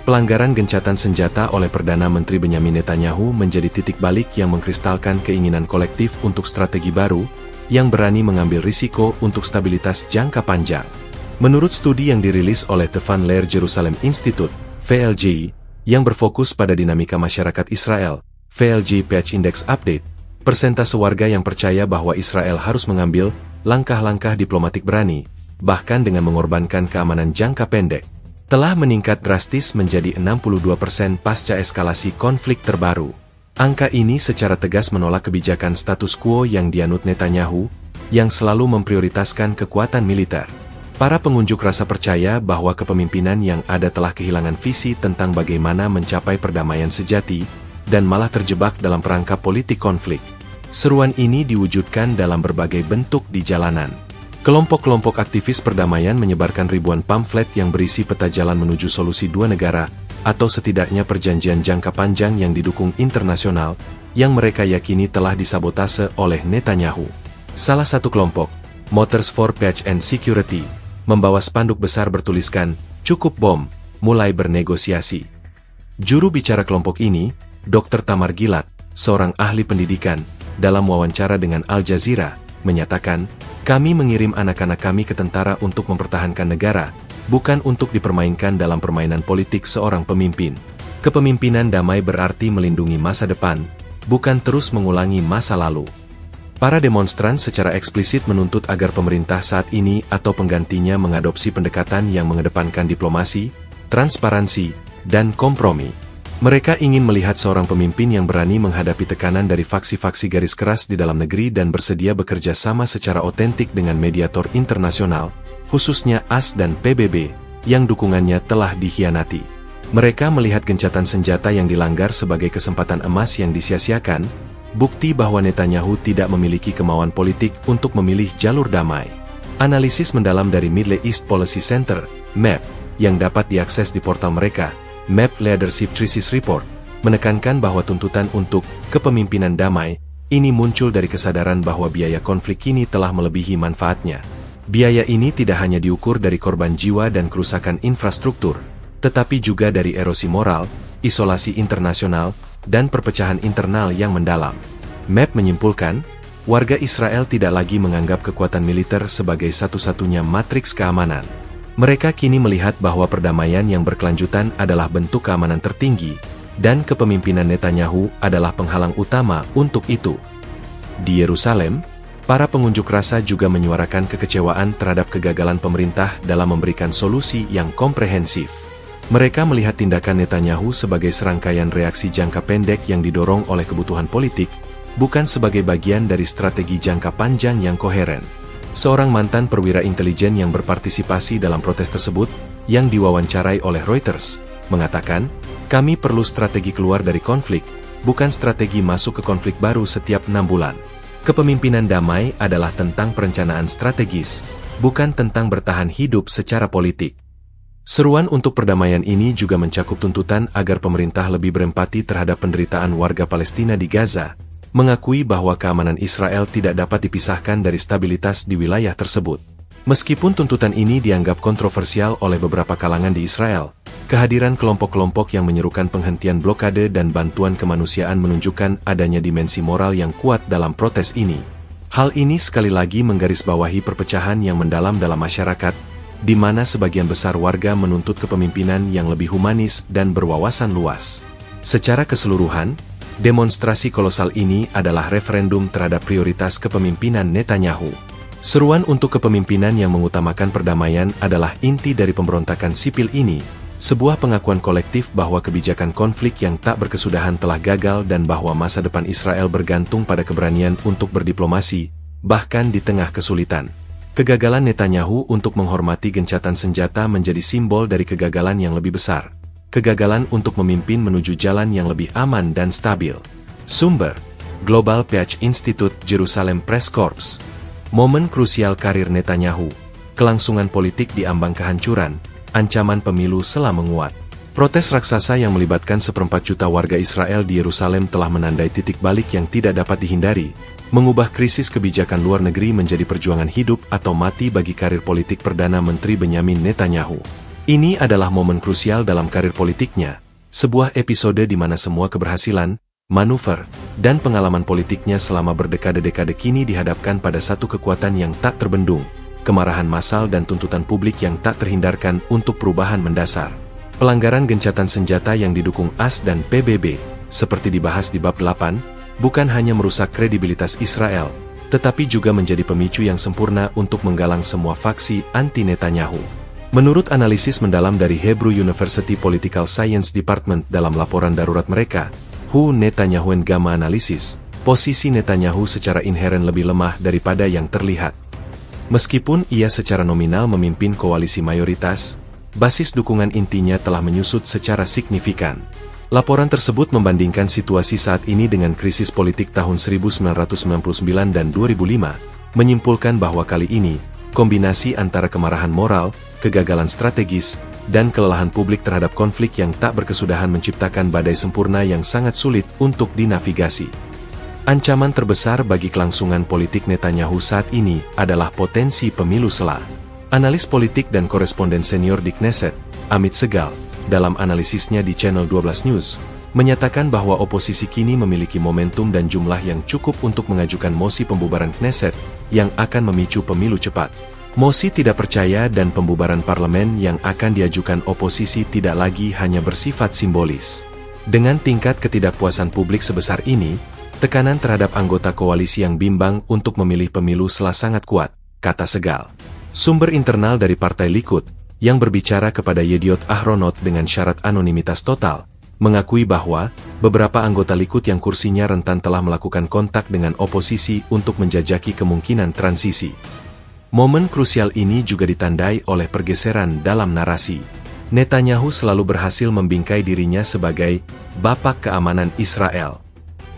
Pelanggaran gencatan senjata oleh Perdana Menteri Benyamin Netanyahu menjadi titik balik yang mengkristalkan keinginan kolektif untuk strategi baru, yang berani mengambil risiko untuk stabilitas jangka panjang. Menurut studi yang dirilis oleh The Van Leer Jerusalem Institute, VLJ, yang berfokus pada dinamika masyarakat Israel, VLJ Page Index Update, persentase warga yang percaya bahwa Israel harus mengambil langkah-langkah diplomatik berani, bahkan dengan mengorbankan keamanan jangka pendek, telah meningkat drastis menjadi 62% pasca eskalasi konflik terbaru. Angka ini secara tegas menolak kebijakan status quo yang dianut Netanyahu, yang selalu memprioritaskan kekuatan militer. Para pengunjuk rasa percaya bahwa kepemimpinan yang ada telah kehilangan visi tentang bagaimana mencapai perdamaian sejati, dan malah terjebak dalam perangkap politik konflik. Seruan ini diwujudkan dalam berbagai bentuk di jalanan. Kelompok-kelompok aktivis perdamaian menyebarkan ribuan pamflet yang berisi peta jalan menuju solusi dua negara, atau setidaknya perjanjian jangka panjang yang didukung internasional, yang mereka yakini telah disabotase oleh Netanyahu. Salah satu kelompok, Motors for Peace and Security, membawa spanduk besar bertuliskan, "Cukup bom, mulai bernegosiasi." Juru bicara kelompok ini, Dr. Tamar Gilad, seorang ahli pendidikan, dalam wawancara dengan Al Jazeera, menyatakan, "Kami mengirim anak-anak kami ke tentara untuk mempertahankan negara, bukan untuk dipermainkan dalam permainan politik seorang pemimpin. Kepemimpinan damai berarti melindungi masa depan, bukan terus mengulangi masa lalu." Para demonstran secara eksplisit menuntut agar pemerintah saat ini atau penggantinya mengadopsi pendekatan yang mengedepankan diplomasi, transparansi, dan kompromi. Mereka ingin melihat seorang pemimpin yang berani menghadapi tekanan dari faksi-faksi garis keras di dalam negeri dan bersedia bekerja sama secara otentik dengan mediator internasional, khususnya AS dan PBB, yang dukungannya telah dikhianati. Mereka melihat gencatan senjata yang dilanggar sebagai kesempatan emas yang disia-siakan, bukti bahwa Netanyahu tidak memiliki kemauan politik untuk memilih jalur damai. Analisis mendalam dari Middle East Policy Center, MEP, yang dapat diakses di portal mereka, MEP Leadership Crisis Report, menekankan bahwa tuntutan untuk kepemimpinan damai ini muncul dari kesadaran bahwa biaya konflik kini telah melebihi manfaatnya. Biaya ini tidak hanya diukur dari korban jiwa dan kerusakan infrastruktur, tetapi juga dari erosi moral, isolasi internasional, dan perpecahan internal yang mendalam. MEP menyimpulkan, warga Israel tidak lagi menganggap kekuatan militer sebagai satu-satunya matriks keamanan. Mereka kini melihat bahwa perdamaian yang berkelanjutan adalah bentuk keamanan tertinggi, dan kepemimpinan Netanyahu adalah penghalang utama untuk itu. Di Yerusalem, para pengunjuk rasa juga menyuarakan kekecewaan terhadap kegagalan pemerintah dalam memberikan solusi yang komprehensif. Mereka melihat tindakan Netanyahu sebagai serangkaian reaksi jangka pendek yang didorong oleh kebutuhan politik, bukan sebagai bagian dari strategi jangka panjang yang koheren. Seorang mantan perwira intelijen yang berpartisipasi dalam protes tersebut, yang diwawancarai oleh Reuters, mengatakan, "Kami perlu strategi keluar dari konflik, bukan strategi masuk ke konflik baru setiap 6 bulan. Kepemimpinan damai adalah tentang perencanaan strategis, bukan tentang bertahan hidup secara politik." Seruan untuk perdamaian ini juga mencakup tuntutan agar pemerintah lebih berempati terhadap penderitaan warga Palestina di Gaza, mengakui bahwa keamanan Israel tidak dapat dipisahkan dari stabilitas di wilayah tersebut. Meskipun tuntutan ini dianggap kontroversial oleh beberapa kalangan di Israel, kehadiran kelompok-kelompok yang menyerukan penghentian blokade dan bantuan kemanusiaan menunjukkan adanya dimensi moral yang kuat dalam protes ini. Hal ini sekali lagi menggarisbawahi perpecahan yang mendalam dalam masyarakat, di mana sebagian besar warga menuntut kepemimpinan yang lebih humanis dan berwawasan luas. Secara keseluruhan, demonstrasi kolosal ini adalah referendum terhadap prioritas kepemimpinan Netanyahu. Seruan untuk kepemimpinan yang mengutamakan perdamaian adalah inti dari pemberontakan sipil ini, sebuah pengakuan kolektif bahwa kebijakan konflik yang tak berkesudahan telah gagal dan bahwa masa depan Israel bergantung pada keberanian untuk berdiplomasi, bahkan di tengah kesulitan. Kegagalan Netanyahu untuk menghormati gencatan senjata menjadi simbol dari kegagalan yang lebih besar. Kegagalan untuk memimpin menuju jalan yang lebih aman dan stabil. Sumber: Global Peace Institute Jerusalem Press Corps. Momen krusial karir Netanyahu. Kelangsungan politik di ambang kehancuran. Ancaman pemilu Sela menguat. Protes raksasa yang melibatkan 1/4 juta warga Israel di Yerusalem telah menandai titik balik yang tidak dapat dihindari, mengubah krisis kebijakan luar negeri menjadi perjuangan hidup atau mati bagi karir politik Perdana Menteri Benyamin Netanyahu. Ini adalah momen krusial dalam karir politiknya, sebuah episode di mana semua keberhasilan, manuver, dan pengalaman politiknya selama berdekade-dekade kini dihadapkan pada satu kekuatan yang tak terbendung, kemarahan massal dan tuntutan publik yang tak terhindarkan untuk perubahan mendasar. Pelanggaran gencatan senjata yang didukung AS dan PBB, seperti dibahas di bab 8, bukan hanya merusak kredibilitas Israel, tetapi juga menjadi pemicu yang sempurna untuk menggalang semua faksi anti-Netanyahu. Menurut analisis mendalam dari Hebrew University Political Science Department dalam laporan darurat mereka, WHO Netanyahu Gamma Analysis, posisi Netanyahu secara inheren lebih lemah daripada yang terlihat. Meskipun ia secara nominal memimpin koalisi mayoritas, basis dukungan intinya telah menyusut secara signifikan. Laporan tersebut membandingkan situasi saat ini dengan krisis politik tahun 1999 dan 2005, menyimpulkan bahwa kali ini, kombinasi antara kemarahan moral, kegagalan strategis, dan kelelahan publik terhadap konflik yang tak berkesudahan menciptakan badai sempurna yang sangat sulit untuk dinavigasi. Ancaman terbesar bagi kelangsungan politik Netanyahu saat ini adalah potensi pemilu sela. Analis politik dan koresponden senior di Knesset, Amit Segal, dalam analisisnya di Channel 12 News, menyatakan bahwa oposisi kini memiliki momentum dan jumlah yang cukup untuk mengajukan mosi pembubaran Knesset yang akan memicu pemilu cepat. Mosi tidak percaya dan pembubaran parlemen yang akan diajukan oposisi tidak lagi hanya bersifat simbolis. Dengan tingkat ketidakpuasan publik sebesar ini, tekanan terhadap anggota koalisi yang bimbang untuk memilih pemilu sela sangat kuat, kata Segal. Sumber internal dari Partai Likud, yang berbicara kepada Yediot Ahronot dengan syarat anonimitas total, mengakui bahwa beberapa anggota Likud yang kursinya rentan telah melakukan kontak dengan oposisi untuk menjajaki kemungkinan transisi. Momen krusial ini juga ditandai oleh pergeseran dalam narasi. Netanyahu selalu berhasil membingkai dirinya sebagai bapak keamanan Israel.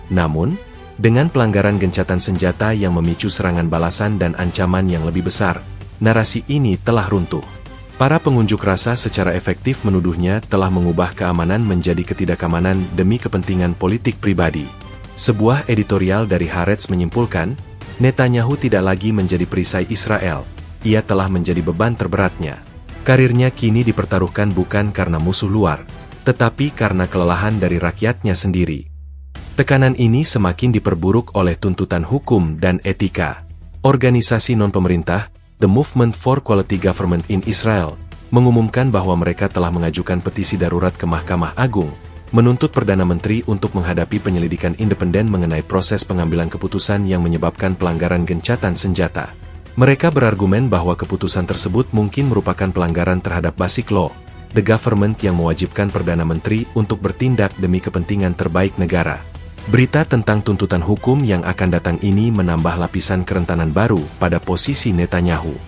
Namun, dengan pelanggaran gencatan senjata yang memicu serangan balasan dan ancaman yang lebih besar, narasi ini telah runtuh. Para pengunjuk rasa secara efektif menuduhnya telah mengubah keamanan menjadi ketidakamanan demi kepentingan politik pribadi. Sebuah editorial dari Haaretz menyimpulkan, Netanyahu tidak lagi menjadi perisai Israel, ia telah menjadi beban terberatnya. Karirnya kini dipertaruhkan bukan karena musuh luar, tetapi karena kelelahan dari rakyatnya sendiri. Tekanan ini semakin diperburuk oleh tuntutan hukum dan etika. Organisasi non-pemerintah, The Movement for Quality Government in Israel, mengumumkan bahwa mereka telah mengajukan petisi darurat ke Mahkamah Agung, menuntut Perdana Menteri untuk menghadapi penyelidikan independen mengenai proses pengambilan keputusan yang menyebabkan pelanggaran gencatan senjata. Mereka berargumen bahwa keputusan tersebut mungkin merupakan pelanggaran terhadap Basic Law, the government yang mewajibkan Perdana Menteri untuk bertindak demi kepentingan terbaik negara. Berita tentang tuntutan hukum yang akan datang ini menambah lapisan kerentanan baru pada posisi Netanyahu.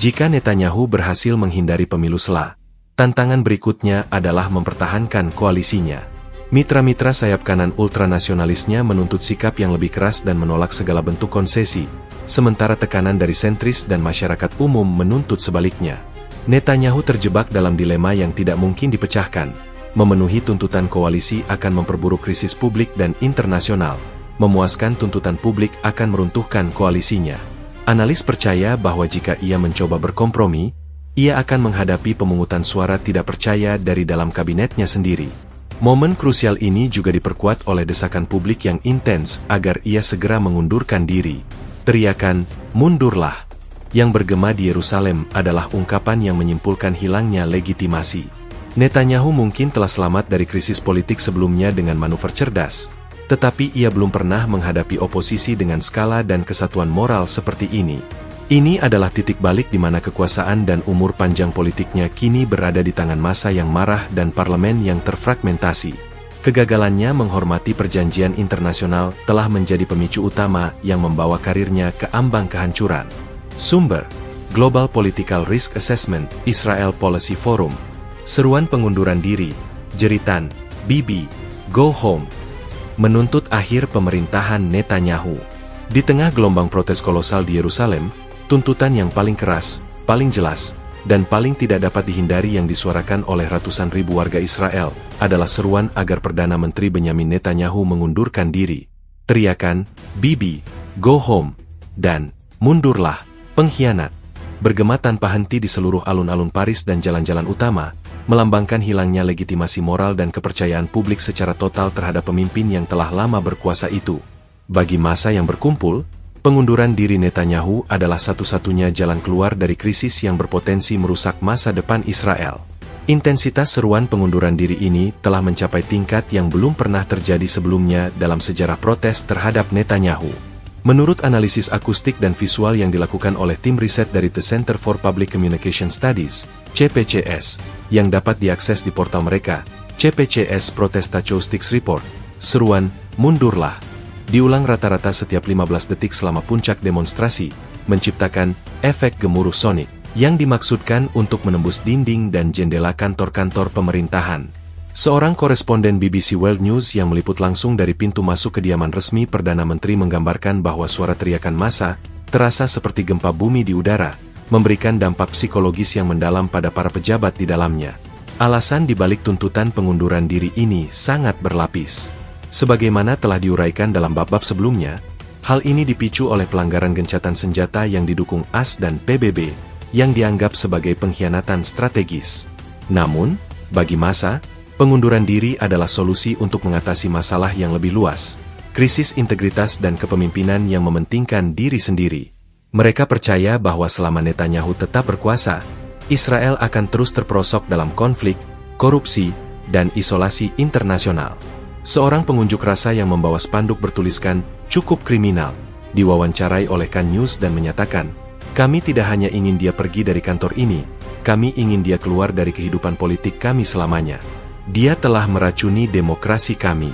Jika Netanyahu berhasil menghindari pemilu sela, tantangan berikutnya adalah mempertahankan koalisinya. Mitra-mitra sayap kanan ultranasionalisnya menuntut sikap yang lebih keras dan menolak segala bentuk konsesi, sementara tekanan dari sentris dan masyarakat umum menuntut sebaliknya. Netanyahu terjebak dalam dilema yang tidak mungkin dipecahkan. Memenuhi tuntutan koalisi akan memperburuk krisis publik dan internasional. Memuaskan tuntutan publik akan meruntuhkan koalisinya. Analis percaya bahwa jika ia mencoba berkompromi, ia akan menghadapi pemungutan suara tidak percaya dari dalam kabinetnya sendiri. Momen krusial ini juga diperkuat oleh desakan publik yang intens agar ia segera mengundurkan diri. Teriakan, "Mundurlah!" yang bergema di Yerusalem adalah ungkapan yang menyimpulkan hilangnya legitimasi. Netanyahu mungkin telah selamat dari krisis politik sebelumnya dengan manuver cerdas, tetapi ia belum pernah menghadapi oposisi dengan skala dan kesatuan moral seperti ini. Ini adalah titik balik di mana kekuasaan dan umur panjang politiknya kini berada di tangan massa yang marah dan parlemen yang terfragmentasi. Kegagalannya menghormati perjanjian internasional telah menjadi pemicu utama yang membawa karirnya ke ambang kehancuran. Sumber: Global Political Risk Assessment, Israel Policy Forum. Seruan pengunduran diri, jeritan, "Bibi, go home," menuntut akhir pemerintahan Netanyahu. Di tengah gelombang protes kolosal di Yerusalem, tuntutan yang paling keras, paling jelas, dan paling tidak dapat dihindari yang disuarakan oleh ratusan ribu warga Israel adalah seruan agar Perdana Menteri Benyamin Netanyahu mengundurkan diri. Teriakan, "Bibi, go home," dan "Mundurlah, pengkhianat," bergema tanpa henti di seluruh alun-alun Paris dan jalan-jalan utama, melambangkan hilangnya legitimasi moral dan kepercayaan publik secara total terhadap pemimpin yang telah lama berkuasa itu. Bagi massa yang berkumpul, pengunduran diri Netanyahu adalah satu-satunya jalan keluar dari krisis yang berpotensi merusak masa depan Israel. Intensitas seruan pengunduran diri ini telah mencapai tingkat yang belum pernah terjadi sebelumnya dalam sejarah protes terhadap Netanyahu. Menurut analisis akustik dan visual yang dilakukan oleh tim riset dari The Center for Public Communication Studies, CPCS, yang dapat diakses di portal mereka, CPCS Protestatistics Report, seruan, "Mundurlah," diulang rata-rata setiap 15 detik selama puncak demonstrasi, menciptakan efek gemuruh sonik, yang dimaksudkan untuk menembus dinding dan jendela kantor-kantor pemerintahan. Seorang koresponden BBC World News yang meliput langsung dari pintu masuk kediaman resmi Perdana Menteri menggambarkan bahwa suara teriakan massa terasa seperti gempa bumi di udara, memberikan dampak psikologis yang mendalam pada para pejabat di dalamnya. Alasan dibalik tuntutan pengunduran diri ini sangat berlapis. Sebagaimana telah diuraikan dalam bab-bab sebelumnya, hal ini dipicu oleh pelanggaran gencatan senjata yang didukung AS dan PBB, yang dianggap sebagai pengkhianatan strategis. Namun, bagi massa, pengunduran diri adalah solusi untuk mengatasi masalah yang lebih luas, krisis integritas dan kepemimpinan yang mementingkan diri sendiri. Mereka percaya bahwa selama Netanyahu tetap berkuasa, Israel akan terus terperosok dalam konflik, korupsi, dan isolasi internasional. Seorang pengunjuk rasa yang membawa spanduk bertuliskan, "Cukup kriminal," diwawancarai oleh Kan News dan menyatakan, "Kami tidak hanya ingin dia pergi dari kantor ini, kami ingin dia keluar dari kehidupan politik kami selamanya. Dia telah meracuni demokrasi kami."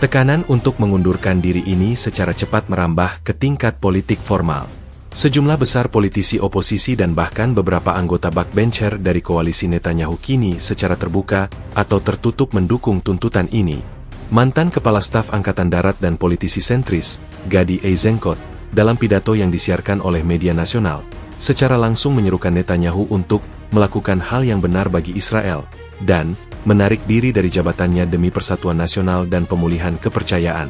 Tekanan untuk mengundurkan diri ini secara cepat merambah ke tingkat politik formal. Sejumlah besar politisi oposisi dan bahkan beberapa anggota backbencher dari koalisi Netanyahu kini secara terbuka atau tertutup mendukung tuntutan ini. Mantan Kepala Staf Angkatan Darat dan politisi sentris, Gadi Eisenkot, dalam pidato yang disiarkan oleh media nasional, secara langsung menyerukan Netanyahu untuk melakukan hal yang benar bagi Israel, dan menarik diri dari jabatannya demi persatuan nasional dan pemulihan kepercayaan.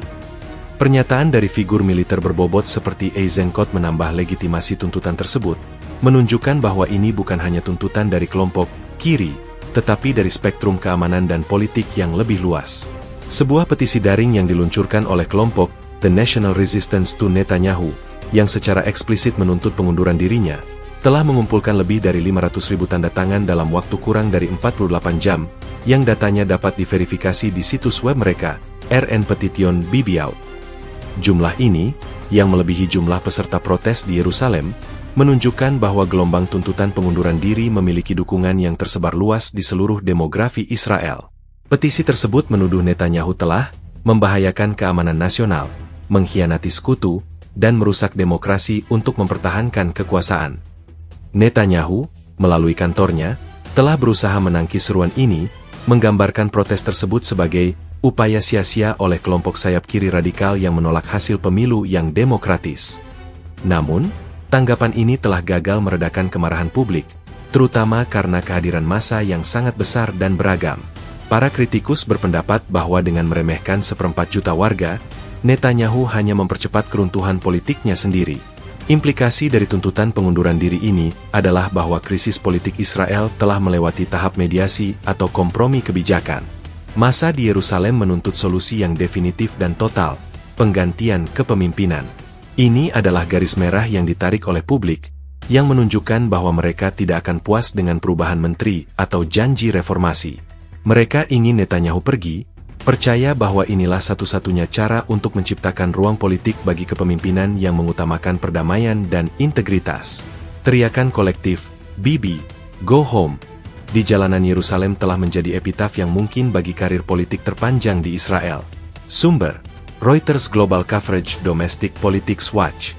Pernyataan dari figur militer berbobot seperti Eisenkot menambah legitimasi tuntutan tersebut, menunjukkan bahwa ini bukan hanya tuntutan dari kelompok kiri, tetapi dari spektrum keamanan dan politik yang lebih luas. Sebuah petisi daring yang diluncurkan oleh kelompok The National Resistance to Netanyahu, yang secara eksplisit menuntut pengunduran dirinya, telah mengumpulkan lebih dari 500.000 tanda tangan dalam waktu kurang dari 48 jam, yang datanya dapat diverifikasi di situs web mereka, RN Petition BBOut. Jumlah ini, yang melebihi jumlah peserta protes di Yerusalem, menunjukkan bahwa gelombang tuntutan pengunduran diri memiliki dukungan yang tersebar luas di seluruh demografi Israel. Petisi tersebut menuduh Netanyahu telah membahayakan keamanan nasional, mengkhianati sekutu, dan merusak demokrasi untuk mempertahankan kekuasaan. Netanyahu, melalui kantornya, telah berusaha menangkis seruan ini, menggambarkan protes tersebut sebagai upaya sia-sia oleh kelompok sayap kiri radikal yang menolak hasil pemilu yang demokratis. Namun, tanggapan ini telah gagal meredakan kemarahan publik, terutama karena kehadiran massa yang sangat besar dan beragam. Para kritikus berpendapat bahwa dengan meremehkan 1/4 juta warga, Netanyahu hanya mempercepat keruntuhan politiknya sendiri. Implikasi dari tuntutan pengunduran diri ini adalah bahwa krisis politik Israel telah melewati tahap mediasi atau kompromi kebijakan. Massa di Yerusalem menuntut solusi yang definitif dan total, penggantian kepemimpinan. Ini adalah garis merah yang ditarik oleh publik, yang menunjukkan bahwa mereka tidak akan puas dengan perubahan menteri atau janji reformasi. Mereka ingin Netanyahu pergi, percaya bahwa inilah satu-satunya cara untuk menciptakan ruang politik bagi kepemimpinan yang mengutamakan perdamaian dan integritas. Teriakan kolektif, "Bibi, go home," di jalanan Yerusalem telah menjadi epitaf yang mungkin bagi karir politik terpanjang di Israel. Sumber, Reuters Global Coverage Domestic Politics Watch.